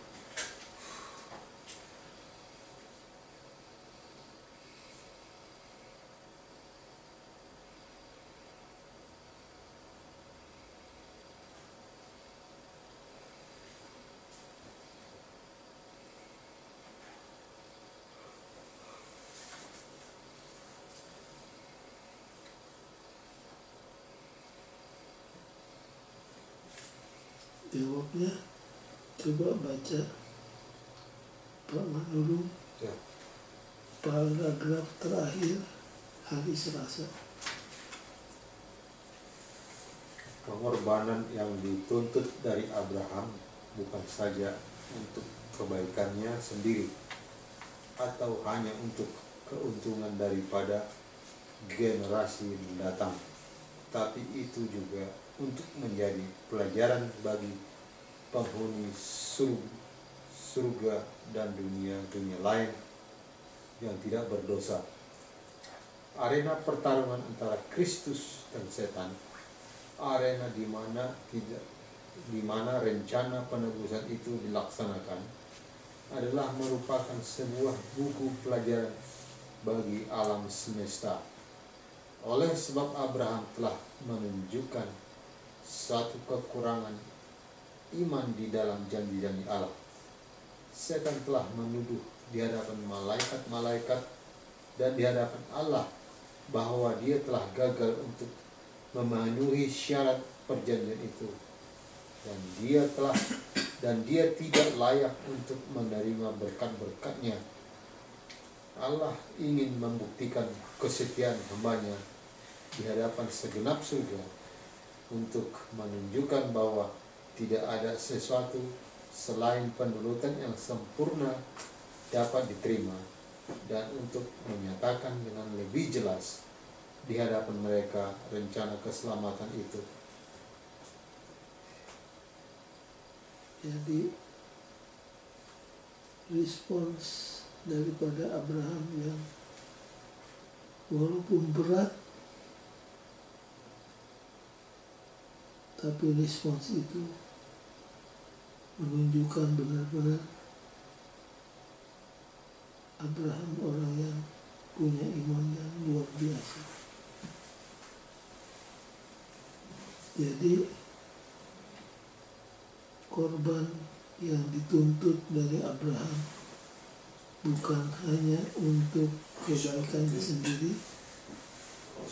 Jawabnya coba baca Pak Manurung,
Ya.
paragraf terakhir hari Selasa.
Pengorbanan yang dituntut dari Abraham bukan saja untuk kebaikannya sendiri atau hanya untuk keuntungan daripada generasi mendatang, tapi itu juga untuk menjadi pelajaran bagi penghuni surga dan dunia-dunia lain yang tidak berdosa. Arena pertarungan antara Kristus dan setan, arena di mana rencana penebusan itu dilaksanakan, adalah merupakan sebuah buku pelajaran bagi alam semesta. Oleh sebab Abraham telah menunjukkan satu kekurangan iman di dalam janji-janji Allah, setan telah menuduh di hadapan malaikat-malaikat dan di hadapan Allah bahwa dia telah gagal untuk memenuhi syarat perjanjian itu, dan dia tidak layak untuk menerima berkat-berkatnya. Allah ingin membuktikan kesetiaan hamba-Nya di hadapan segenap surga untuk menunjukkan bahwa tidak ada sesuatu selain penurutan yang sempurna dapat diterima, dan untuk menyatakan dengan lebih jelas di hadapan mereka rencana keselamatan itu.
Jadi respons daripada Abraham yang walaupun berat, tapi respons itu menunjukkan benar-benar Abraham orang yang punya iman yang luar biasa. Jadi korban yang dituntut dari Abraham bukan hanya untuk kebaikannya sendiri,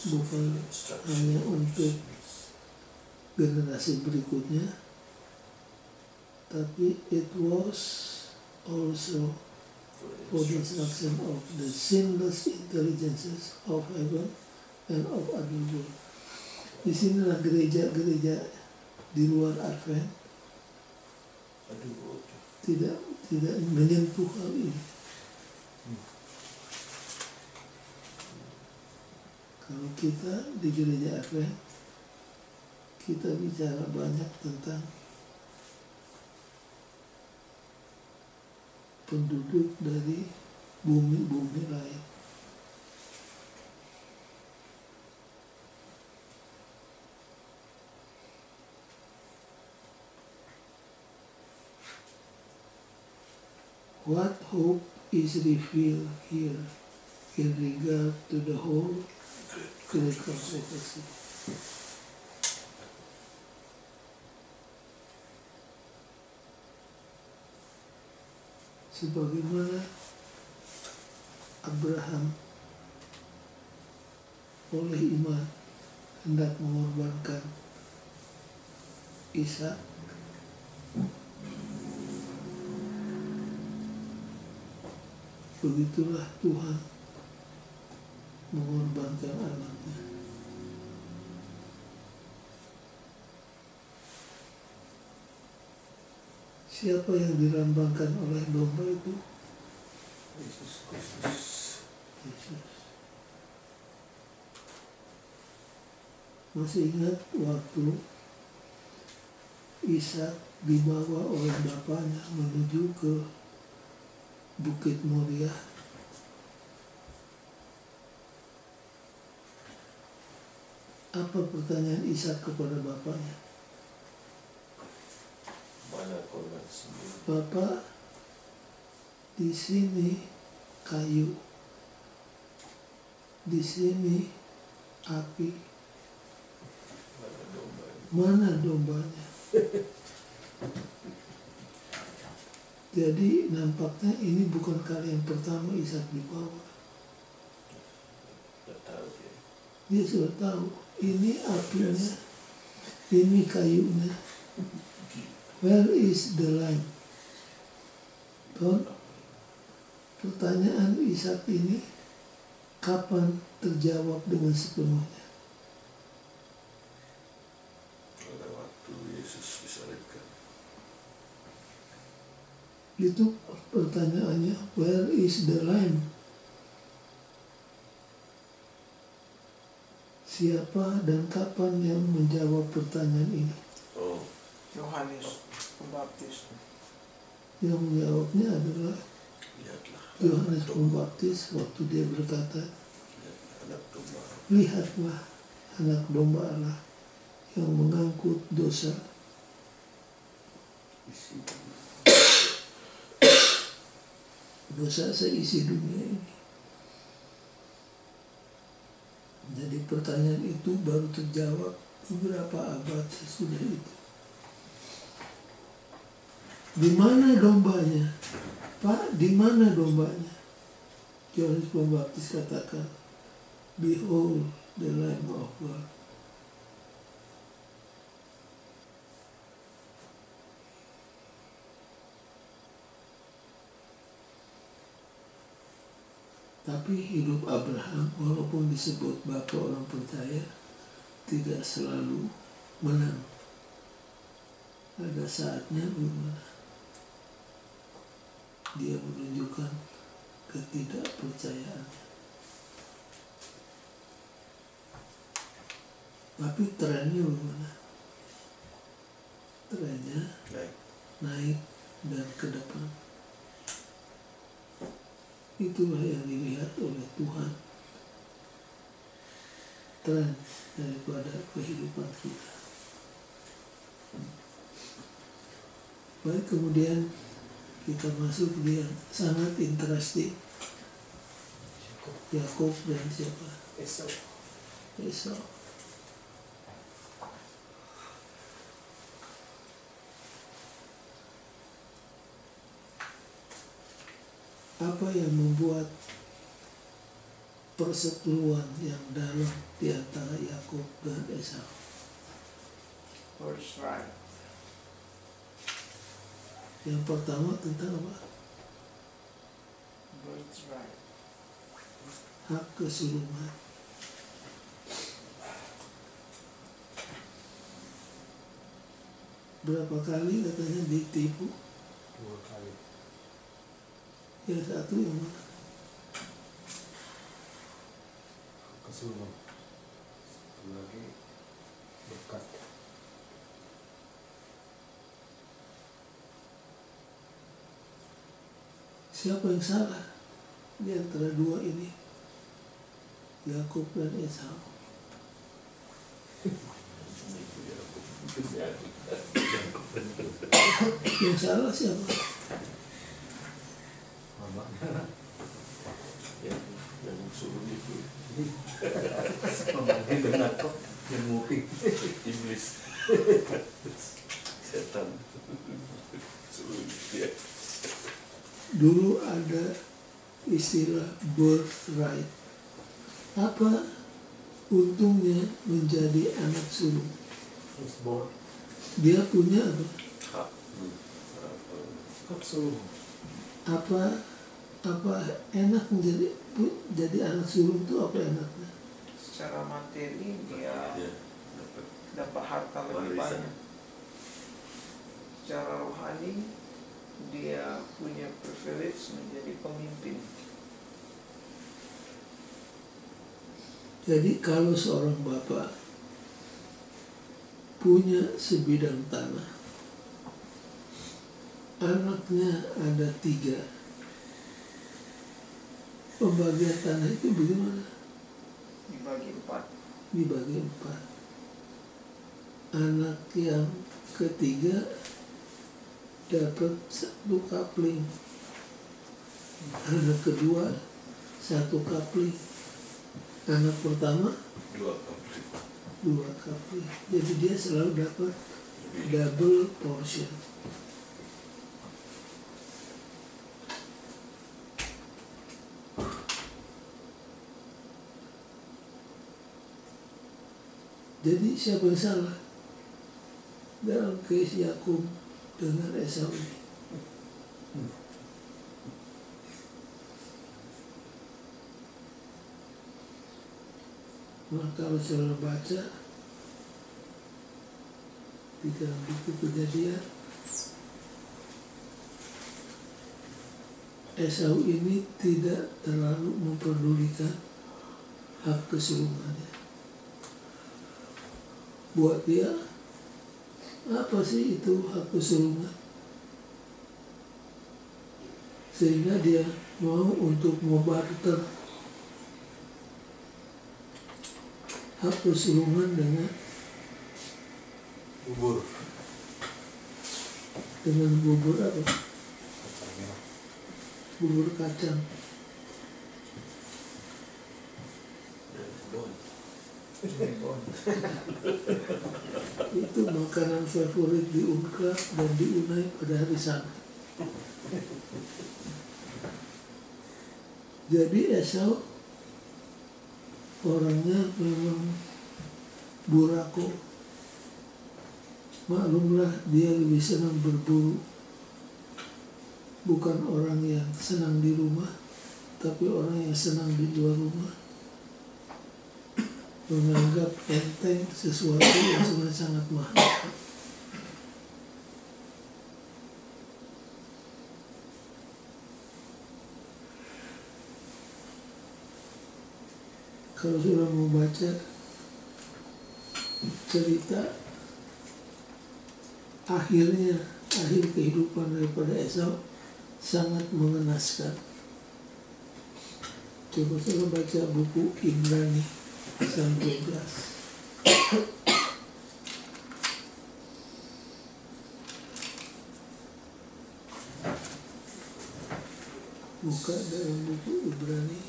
bukan hanya untuk generasi berikutnya, tapi it was also for the instruction of the sinless intelligences of heaven and of other world. Di sinilah gereja-gereja di luar Advent tidak menyentuh hal ini. Kalau kita di gereja Advent, kita bicara banyak tentang penduduk dari bumi-bumi lain. What hope is revealed here in regard to the whole great prophecy? Sebagaimana Abraham oleh iman hendak mengorbankan Ishak, begitulah Tuhan mengorbankan anaknya. Siapa yang dilambangkan oleh domba itu?
Yesus Kristus.
Yesus. Masih ingat waktu Ishak dibawa oleh bapaknya menuju ke Bukit Moria? Apa pertanyaan Ishak kepada bapaknya?
Mana korban sendiri?
Bapak, di sini kayu, di sini api,
Mana dombanya?
mana dombanya? Jadi nampaknya ini bukan kali yang pertama Ishak dibawa.
Tidak tahu dia.
Dia sudah tahu, ini apinya, ini kayunya. Where is the lamb? Tuhan, pertanyaan Ishak ini kapan terjawab dengan sepenuhnya?
Pada waktu Yesus disalibkan.
Itu pertanyaannya, where is the lamb? Siapa dan kapan yang menjawab pertanyaan ini?
Oh,
Yohanes Pembaptis.
Yang menjawabnya adalah
lihatlah.
Yohanes Pembaptis waktu dia berkata,
Lihat anak domba.
lihatlah anak domba Allah yang mengangkut dosa
Isi
dosa seisi dunia ini. Jadi pertanyaan itu baru terjawab beberapa abad sesudah itu. Di mana dombanya? Pak, di mana dombanya? Yohanes Pembaptis katakan, behold the Lamb of God. Tapi hidup Abraham walaupun disebut bapak orang percaya tidak selalu menang. Ada saatnya bagaimana dia menunjukkan ketidakpercayaannya. Tapi trennya bagaimana? Trennya naik dan ke depan. Itulah yang dilihat oleh Tuhan. Tren daripada kehidupan kita. Baik, kemudian kita masuk di yang sangat interesting. Yakub dan siapa? Esau. Apa yang membuat perseteruan yang dalam di antara Yakub dan Esau.
Birthright.
Yang pertama tentang apa?
Birthright.
Hak kesulungan. Berapa kali katanya ditipu?
2 kali.
Yang satu yang mana?
Kesulungan. Satu lagi berkat.
Siapa yang salah di antara dua ini? Yakub dan Esau. Yang salah siapa?
Mamanya.
yang suruh itu
Mamanya benar kok yang nguping.
iblis, setan suruh dia.
Dulu ada istilah birthright. Apa untungnya menjadi anak sulung?
Firstborn.
Dia punya apa?
Hak.
Hak sulung.
Apa enak jadi anak sulung itu apa enaknya?
Secara materi dia
Ya,
dapat harta lebih
warisan.
banyak. Secara rohani dia punya privilege menjadi pemimpin.
Jadi kalau seorang bapak punya sebidang tanah, anaknya ada 3, pembagian tanah itu bagaimana?
Dibagi 4.
Dibagi 4. Anak yang ketiga dapat 1 kapling, anak kedua 1 kapling, anak pertama
2 kali
2 kapling. Jadi dia selalu dapat double portion. Jadi siapa yang salah dalam case Yakub dengan Esau ini? Nah, kalau saudara baca di dalam buku Kejadian, Esau ini tidak terlalu memperdulikan hak kesulungannya. Buat dia, apa sih itu hak kesulungan? Sehingga dia mau untuk membarter hak kesulungan dengan
Bubur.
bubur apa?
Kacang merah.
Bubur kacang. Itu makanan favorit di Unclub dan di Unai pada hari Sabtu. Jadi Esau orangnya memang burako. Maklumlah dia lebih senang berburu. Bukan orang yang senang di rumah, tapi orang yang senang di luar rumah. Menganggap enteng sesuatu yang sebenarnya sangat mahal. Kalau sudah mau baca cerita akhir kehidupan daripada Esau sangat mengenaskan. Coba saya baca buku Ibrani 12. Buka dalam buku Ibrani.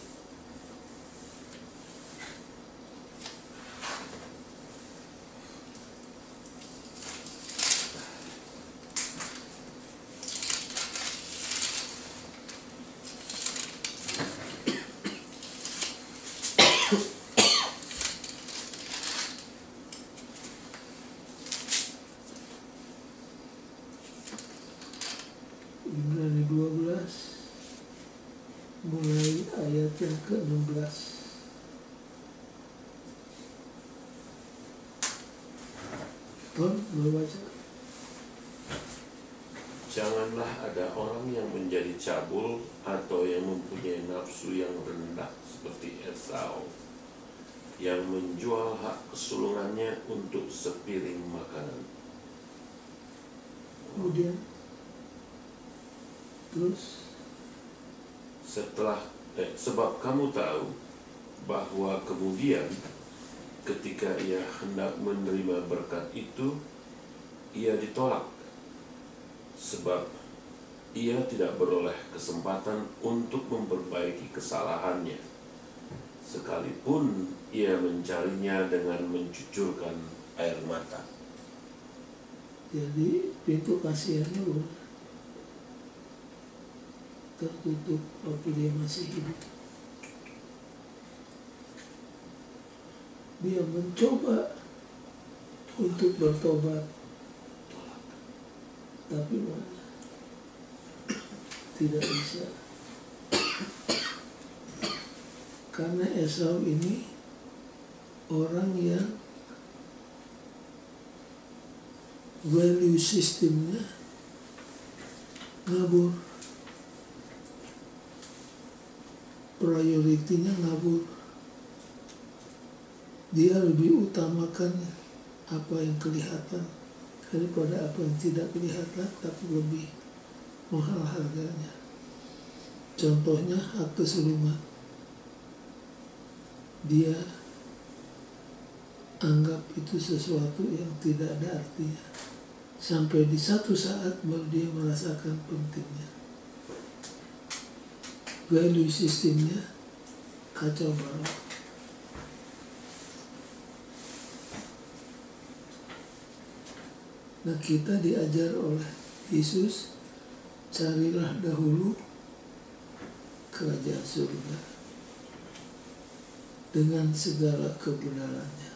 mulai ayat yang ke-16. Ton, boleh baca?
Janganlah ada orang yang menjadi cabul atau yang mempunyai nafsu yang rendah seperti Esau, yang menjual hak kesulungannya untuk sepiring makanan.
Kemudian terus
sebab kamu tahu bahwa kemudian ketika ia hendak menerima berkat itu, ia ditolak, sebab ia tidak beroleh kesempatan untuk memperbaiki kesalahannya, sekalipun ia mencarinya dengan mencucurkan air mata.
jadi pintu kasihannya udah tertutup waktu dia masih hidup. Dia mencoba untuk bertobat, tapi mana? Tidak bisa. Karena Esau ini orang yang value sistemnya ngabur, prioritinya ngabur. Dia lebih utamakan apa yang kelihatan daripada apa yang tidak kelihatan, tapi lebih mahal harganya. Contohnya hak kesulungan. Dia anggap itu sesuatu yang tidak ada artinya. Sampai di satu saat baru dia merasakan pentingnya. Value sistemnya kacau balau. Nah, kita diajar oleh Yesus, carilah dahulu kerajaan surga dengan segala kebenarannya.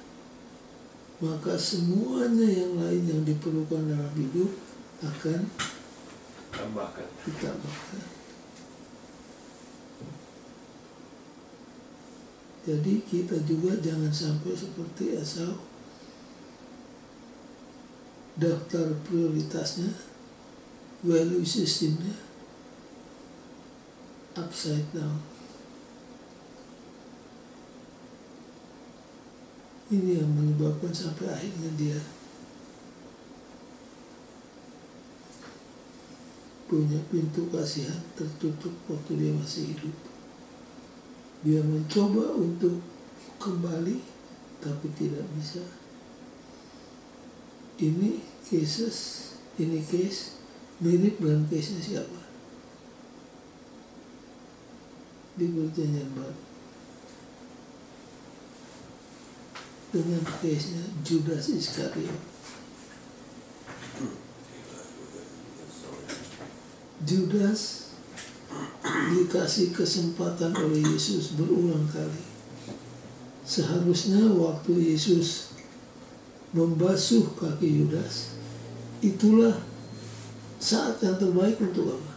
Maka semuanya yang lain yang diperlukan dalam hidup akan ditambahkan. Jadi kita juga jangan sampai seperti Esau, daftar prioritasnya, value sistemnya upside down. Ini yang menyebabkan sampai akhirnya dia punya pintu kasihan tertutup waktu dia masih hidup. Dia mencoba untuk kembali tapi tidak bisa. Ini case mirip dengan case-nya siapa? Di Perjanjian Baru. Dengan case-nya Judas Iskariot. Judas dikasih kesempatan oleh Yesus berulang kali. Seharusnya waktu Yesus membasuh kaki Judas, itulah saat yang terbaik untuk apa?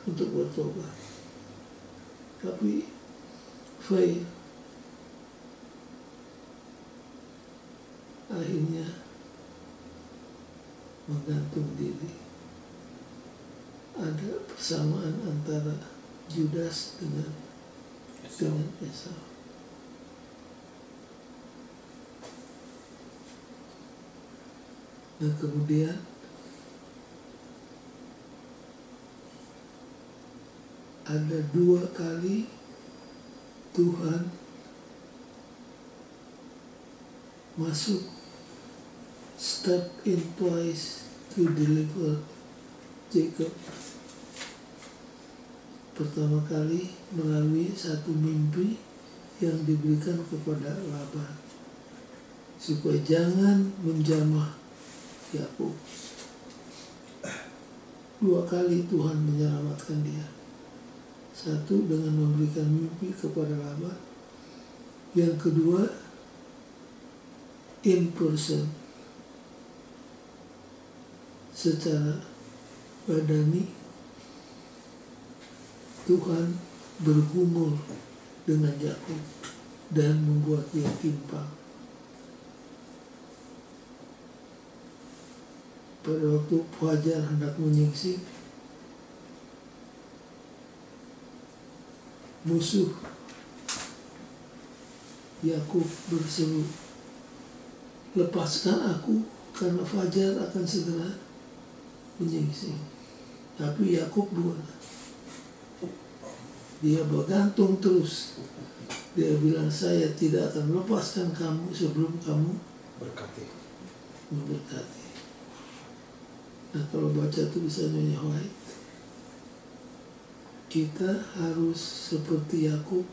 Untuk bertobat. Tapi fail. Akhirnya menggantung diri. Ada persamaan antara Judas dengan Esau. Nah, kemudian ada 2 kali Tuhan masuk, step in twice to deliver Jacob. Pertama kali melalui satu mimpi yang diberikan kepada Laban supaya jangan menjamah Yakub. 2 kali Tuhan menyelamatkan dia. Satu dengan memberikan mimpi kepada Laban. Yang kedua in person, secara badani Tuhan bergumul dengan Yakub dan membuat dia timpang. Pada waktu fajar hendak menyingsing, musuh Yakub berseru, "Lepaskan aku, karena fajar akan segera menyingsing." Tapi Yakub bukan. Dia bergantung terus. Dia bilang, "Saya tidak akan melepaskan kamu sebelum kamu memberkati." Nah, kalau baca tulisannya White, kita harus seperti Yakub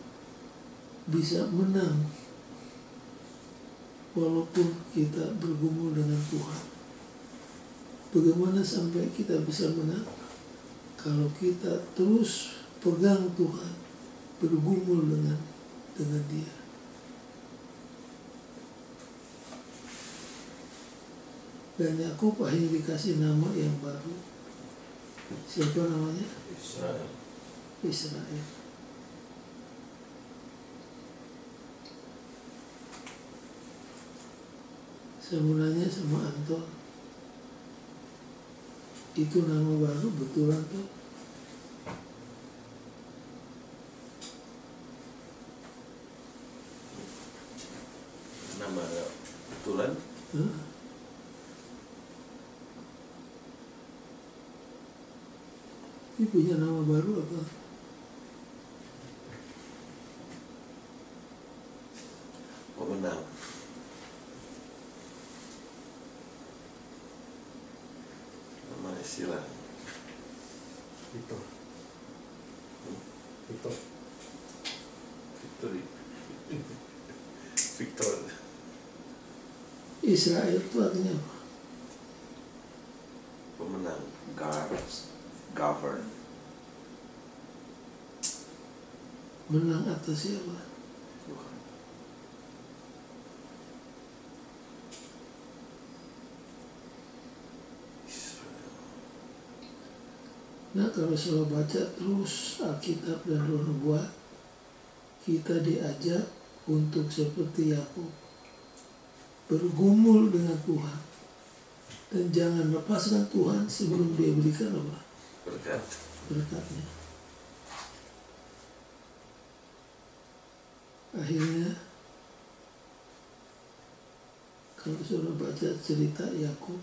bisa menang walaupun kita bergumul dengan Tuhan. Bagaimana sampai kita bisa menang? Kalau kita terus pegang Tuhan, bergumul dengan Dia. Dan Yakub akhirnya dikasih nama yang baru. Siapa namanya? Israel. Saya mau nanya sama Anton, itu nama baru betulan tuh?
Nama betulan?
Ini punya nama baru apa?
Pemenang. Nama istilah.
Victor.
Israel itu artinya apa?
Pemenang.
Govern.
Menang atas siapa?
Tuhan.
Nah, kalau saya baca terus Alkitab dan Roh Nubuat, kita diajak untuk seperti Yakub, bergumul dengan Tuhan, dan jangan lepaskan Tuhan sebelum Dia berikan apa? Berkatnya. Akhirnya, kalau saudara baca cerita Yakub,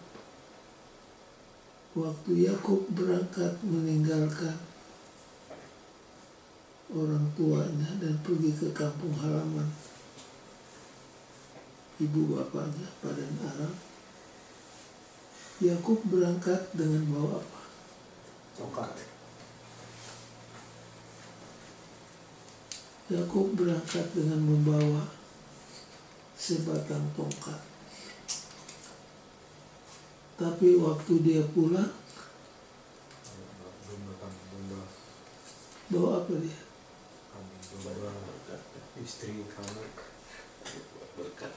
waktu Yakub berangkat meninggalkan orang tuanya dan pergi ke kampung halaman ibu bapaknya, Padan Aram, Yakub berangkat dengan bawa apa?
Tongkat.
Yakub berangkat dengan membawa sebatang tongkat. Tapi waktu dia pulang, bawa apa dia?
Istri, anak,
Berkat.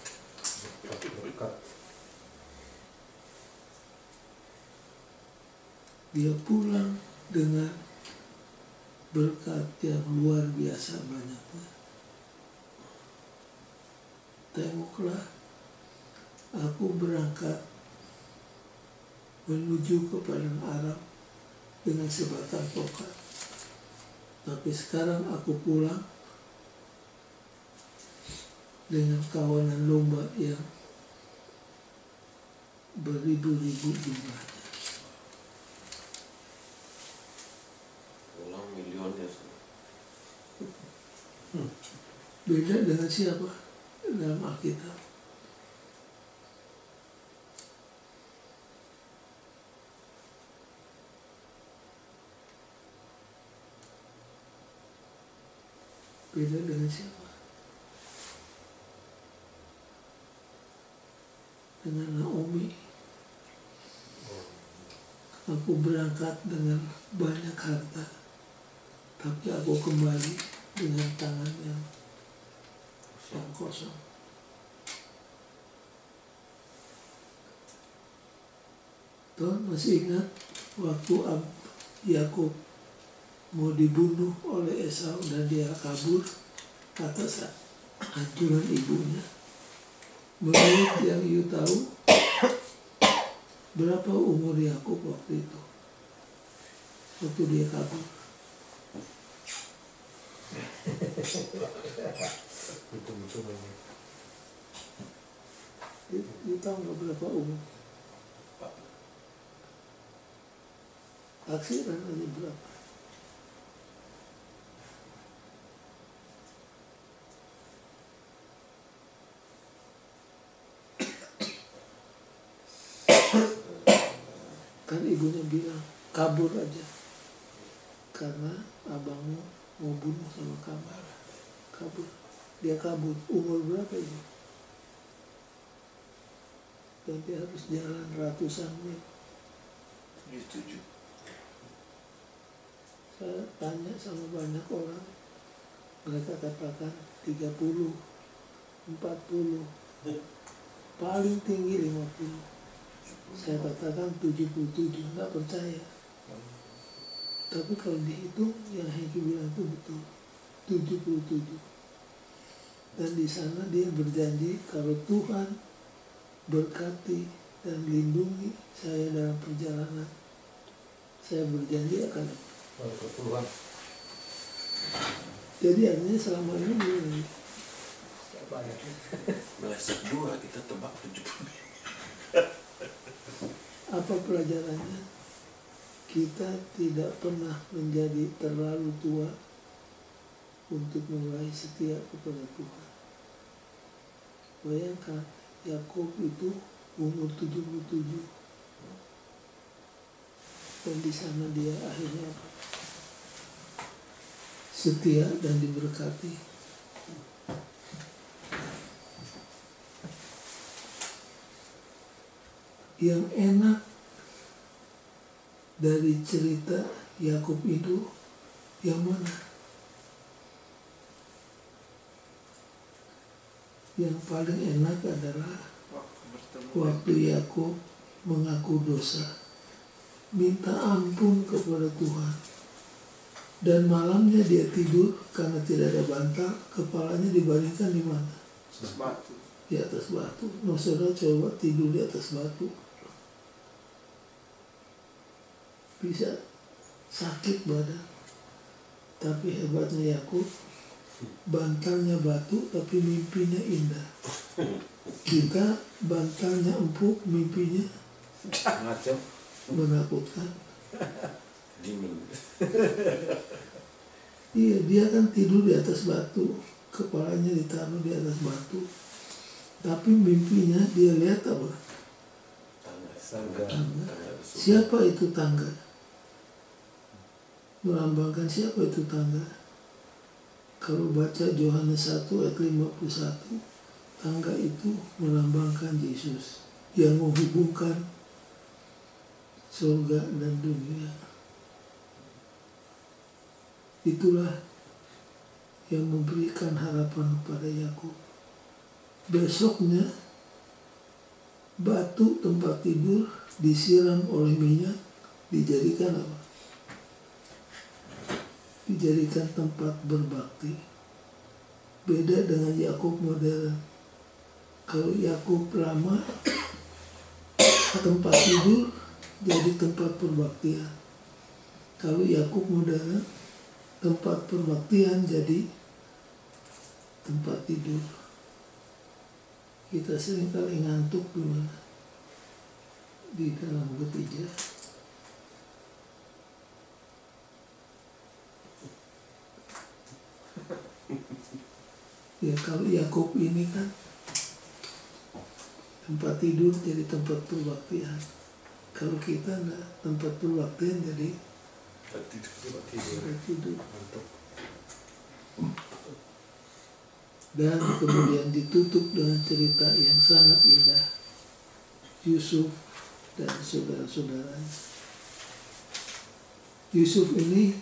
berkat.
Dia pulang dengan berkat yang luar biasa banyaknya. Tengoklah, aku berangkat menuju ke Padan Aram dengan sebatang tongkat. Tapi sekarang aku pulang dengan kawanan domba yang beribu-ribu jumlahnya.
Pulang milionnya.
Beda dengan siapa dalam Alkitab? Beda dengan siapa? Dengan Naomi. Aku berangkat dengan banyak harta, tapi aku kembali dengan tangan yang kosong. Tuhan masih ingat waktu Yakub mau dibunuh oleh Esau dan dia kabur atas anjuran ibunya. Menurut yang you tahu, berapa umur Yakub waktu itu? Waktu dia kabur.
Betul-betul ini.
You tahu nggak berapa umur? Taksiran aja berapa? Kan ibunya bilang kabur aja karena abangmu mau bunuh sama kamu. Kabur, dia kabur. Umur berapa itu? Dan dia harus jalan ratusan mil.
77.
Saya tanya sama banyak orang, mereka katakan 30, 40, paling tinggi 50. Saya katakan 77, nggak percaya. Tapi kalau dihitung, yang Hengki bilang itu betul, 77. Dan di sana dia berjanji kalau Tuhan berkati dan lindungi saya dalam perjalanan, saya berjanji akan.
Tuhan.
Jadi artinya selama ini begini.
Meleset 2 kita tebak 70.
Apa pelajarannya? Kita tidak pernah menjadi terlalu tua untuk mulai setia kepada Tuhan. Bayangkan, Yakub itu umur 77. Dan di sana dia akhirnya apa? Setia dan diberkati. Yang enak dari cerita Yakub itu yang mana? Yang paling enak adalah waktu Yakub mengaku dosa, minta ampun kepada Tuhan, dan malamnya dia tidur karena tidak ada bantal, kepalanya dibaringkan di mana?
Batu.
Di atas batu. Nah, saudara coba tidur di atas batu. Bisa sakit badan. Tapi hebatnya Yakub, bantalnya batu tapi mimpinya indah. Kita bantalnya empuk, mimpinya
Ngacem.
menakutkan.
Demon.
Iya, dia kan tidur di atas batu, kepalanya ditaruh di atas batu, tapi mimpinya dia lihat apa?
Tangga.
Tangga. Siapa itu tangga? Melambangkan siapa itu tangga? Kalau baca Yohanes 1 ayat 51, tangga itu melambangkan Yesus yang menghubungkan surga dan dunia. Itulah yang memberikan harapan pada Yakub. Besoknya batu tempat tidur disiram oleh minyak, dijadikan apa? Dijadikan tempat berbakti. Beda dengan Yakub modern. Kalau Yakub lama, tempat tidur jadi tempat perbaktian. Kalau Yakub modern, tempat perbaktian jadi tempat tidur. Kita seringkali ngantuk di mana? Di dalam gereja. Ya kalau Yakub ini kan tempat tidur jadi tempat perbaktian. Kalau kita enggak, tempat perbaktian jadi tempat tidur. Dan kemudian ditutup dengan cerita yang sangat indah, Yusuf dan saudara-saudaranya. Yusuf ini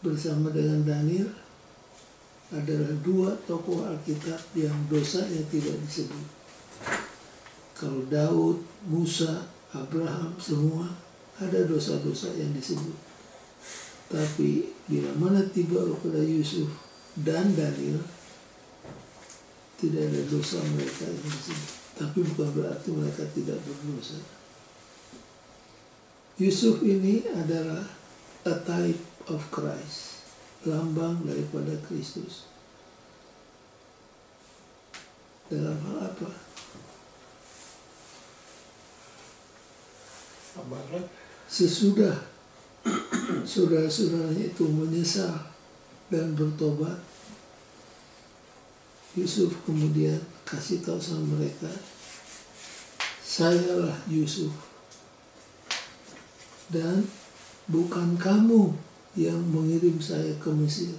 bersama dengan Daniel adalah dua tokoh Alkitab yang dosanya tidak disebut. Kalau Daud, Musa, Abraham, semua ada dosa-dosa yang disebut. Tapi bila mana tiba kepada Yusuf dan Daniel, tidak ada dosa mereka yang disini. Tapi bukan berarti mereka tidak berdosa. Yusuf ini adalah a type of Christ, lambang daripada Kristus. Dalam hal apa? Sesudah saudara-saudaranya itu menyesal dan bertobat, Yusuf kemudian kasih tahu sama mereka, sayalah Yusuf, dan bukan kamu yang mengirim saya ke Mesir,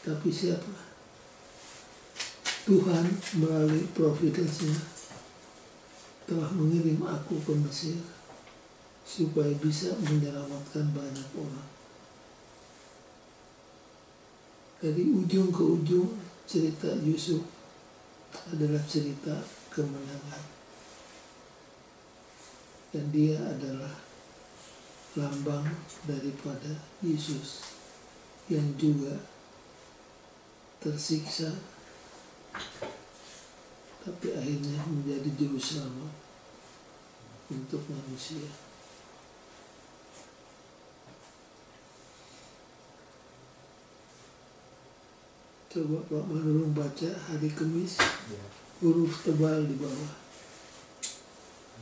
tapi siapa? Tuhan melalui providence-nya telah mengirim aku ke Mesir supaya bisa menyelamatkan banyak orang. Dari ujung ke ujung cerita Yusuf adalah cerita kemenangan. Dan dia adalah lambang daripada Yesus yang juga tersiksa tapi akhirnya menjadi juru selamat untuk manusia. Coba Pak Manurung baca hari Kamis, huruf tebal di bawah.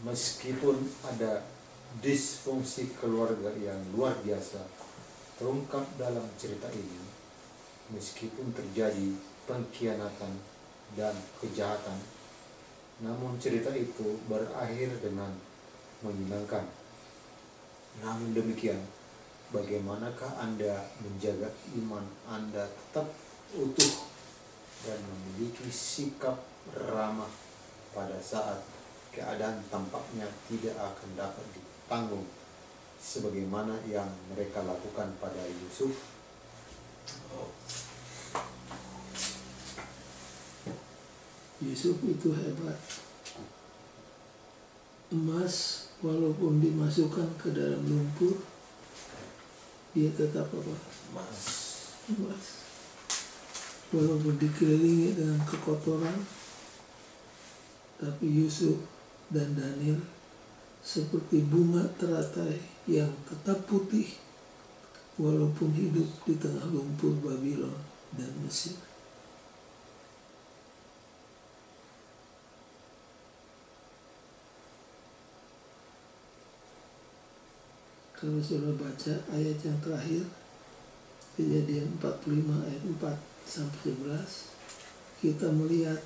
Meskipun ada disfungsi keluarga yang luar biasa terungkap dalam cerita ini, meskipun terjadi pengkhianatan dan kejahatan, namun cerita itu berakhir dengan menyenangkan. Namun demikian, bagaimanakah Anda menjaga iman Anda tetap utuh dan memiliki sikap ramah pada saat keadaan tampaknya tidak akan dapat ditanggung sebagaimana yang mereka lakukan pada Yusuf?
Yusuf itu hebat. Emas walaupun dimasukkan ke dalam lumpur, dia tetap apa? Emas. Walaupun dikelilingi dengan kekotoran, tapi Yusuf dan Daniel seperti bunga teratai yang tetap putih walaupun hidup di tengah lumpur Babylon dan Mesir. Kalau saudara baca ayat yang terakhir, Kejadian 45 ayat 4 sampai 11, kita melihat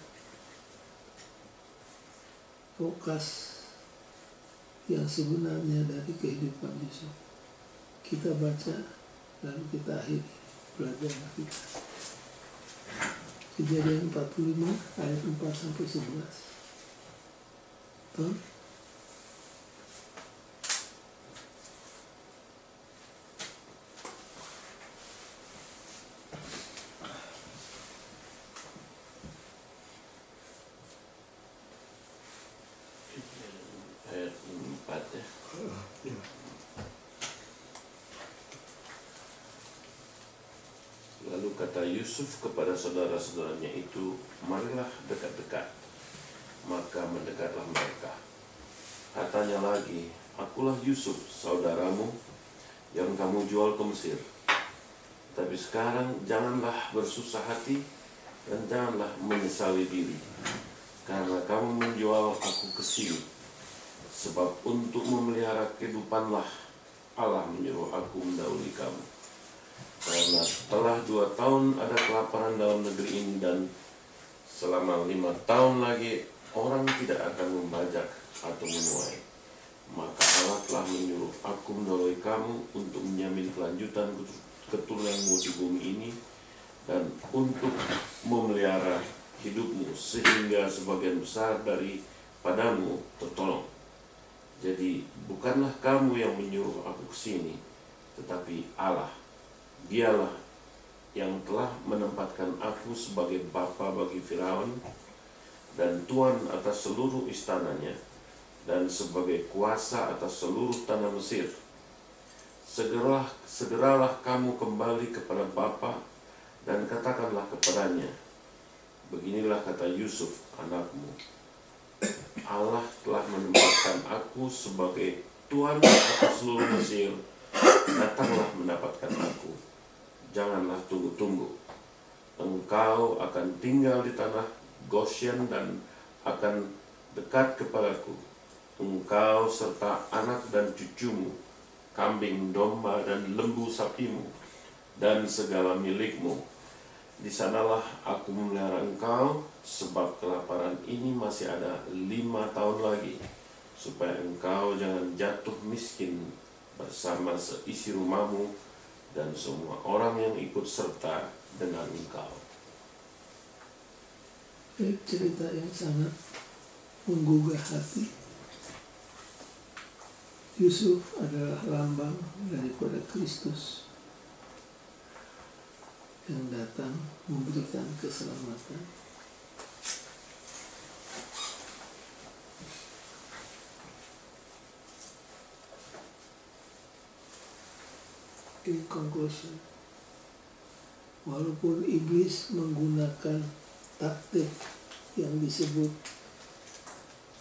fokus yang sebenarnya dari kehidupan Yusuf. Kita baca lalu kita akhiri pelajaran kita. Kejadian 45 ayat 4 sampai 11.
Ayat 4 ya. Lalu kata Yusuf kepada saudara-saudaranya itu, marilah dekat-dekat. Maka mendekatlah mereka. Katanya lagi, akulah Yusuf, saudaramu, yang kamu jual ke Mesir. Tapi sekarang janganlah bersusah hati dan janganlah menyesali diri, karena kamu menjual aku ke sini. Sebab untuk memelihara kehidupanlah Allah menyuruh aku mendahului kamu. Karena telah 2 tahun ada kelaparan dalam negeri ini, dan selama 5 tahun lagi orang tidak akan membajak atau menuai. Maka Allah telah menyuruh aku mendahului kamu untuk menjamin kelanjutan keturunanmu di bumi ini, dan untuk memelihara hidupmu sehingga sebagian besar daripadamu tertolong. Jadi bukanlah kamu yang menyuruh aku ke sini, tetapi Allah. Dialah yang telah menempatkan aku sebagai bapa bagi Firaun dan tuan atas seluruh istananya, dan sebagai kuasa atas seluruh tanah Mesir. segeralah kamu kembali kepada Bapa dan katakanlah kepadanya, beginilah kata Yusuf anakmu, Allah telah menempatkan aku sebagai Tuhan atas seluruh Mesir, datanglah mendapatkan aku, janganlah tunggu-tunggu. Engkau akan tinggal di tanah Goshen dan akan dekat kepadaku, engkau serta anak dan cucumu, kambing, domba, dan lembu sapimu, dan segala milikmu. Di sanalah aku memelihara engkau, sebab kelaparan ini masih ada 5 tahun lagi, supaya engkau jangan jatuh miskin bersama seisi rumahmu dan semua orang yang ikut serta dengan engkau.
Cerita yang sangat menggugah hati. Yusuf adalah lambang daripada Kristus yang datang memberikan keselamatan. In conclusion, walaupun iblis menggunakan taktik yang disebut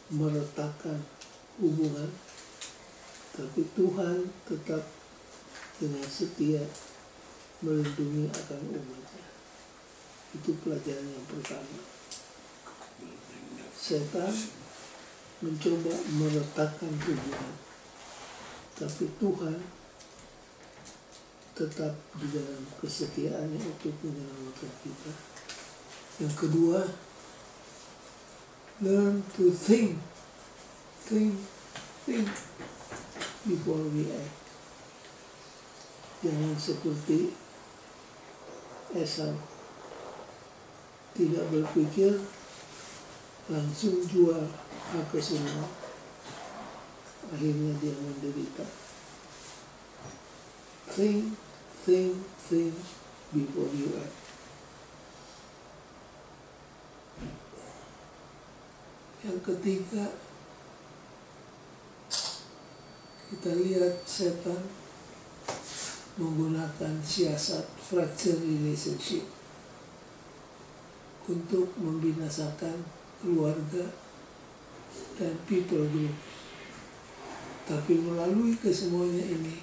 meretakkan hubungan, tapi Tuhan tetap dengan setia melindungi akan umatnya. Itu pelajaran yang pertama. Setan mencoba meretakkan hubungan, tapi Tuhan tetap di dalam kesetiaannya untuk menyelamatkan kita. Yang kedua, learn to think before we act. Jangan seperti Esau, tidak berpikir, langsung jual hak semua, akhirnya dia menderita. Think before you act. Yang ketiga, kita lihat setan menggunakan siasat fracture relationship untuk membinasakan keluarga dan people group. Tapi melalui kesemuanya ini,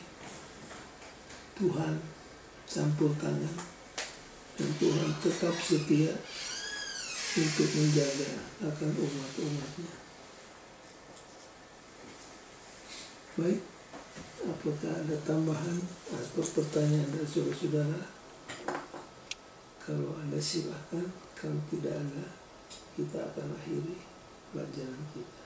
Tuhan campur tangan dan Tuhan tetap setia untuk menjaga akan umat-umatnya. Baik, apakah ada tambahan atau pertanyaan dari saudara-saudara? Kalau ada silakan, kalau tidak ada, kita akan akhiri pelajaran kita.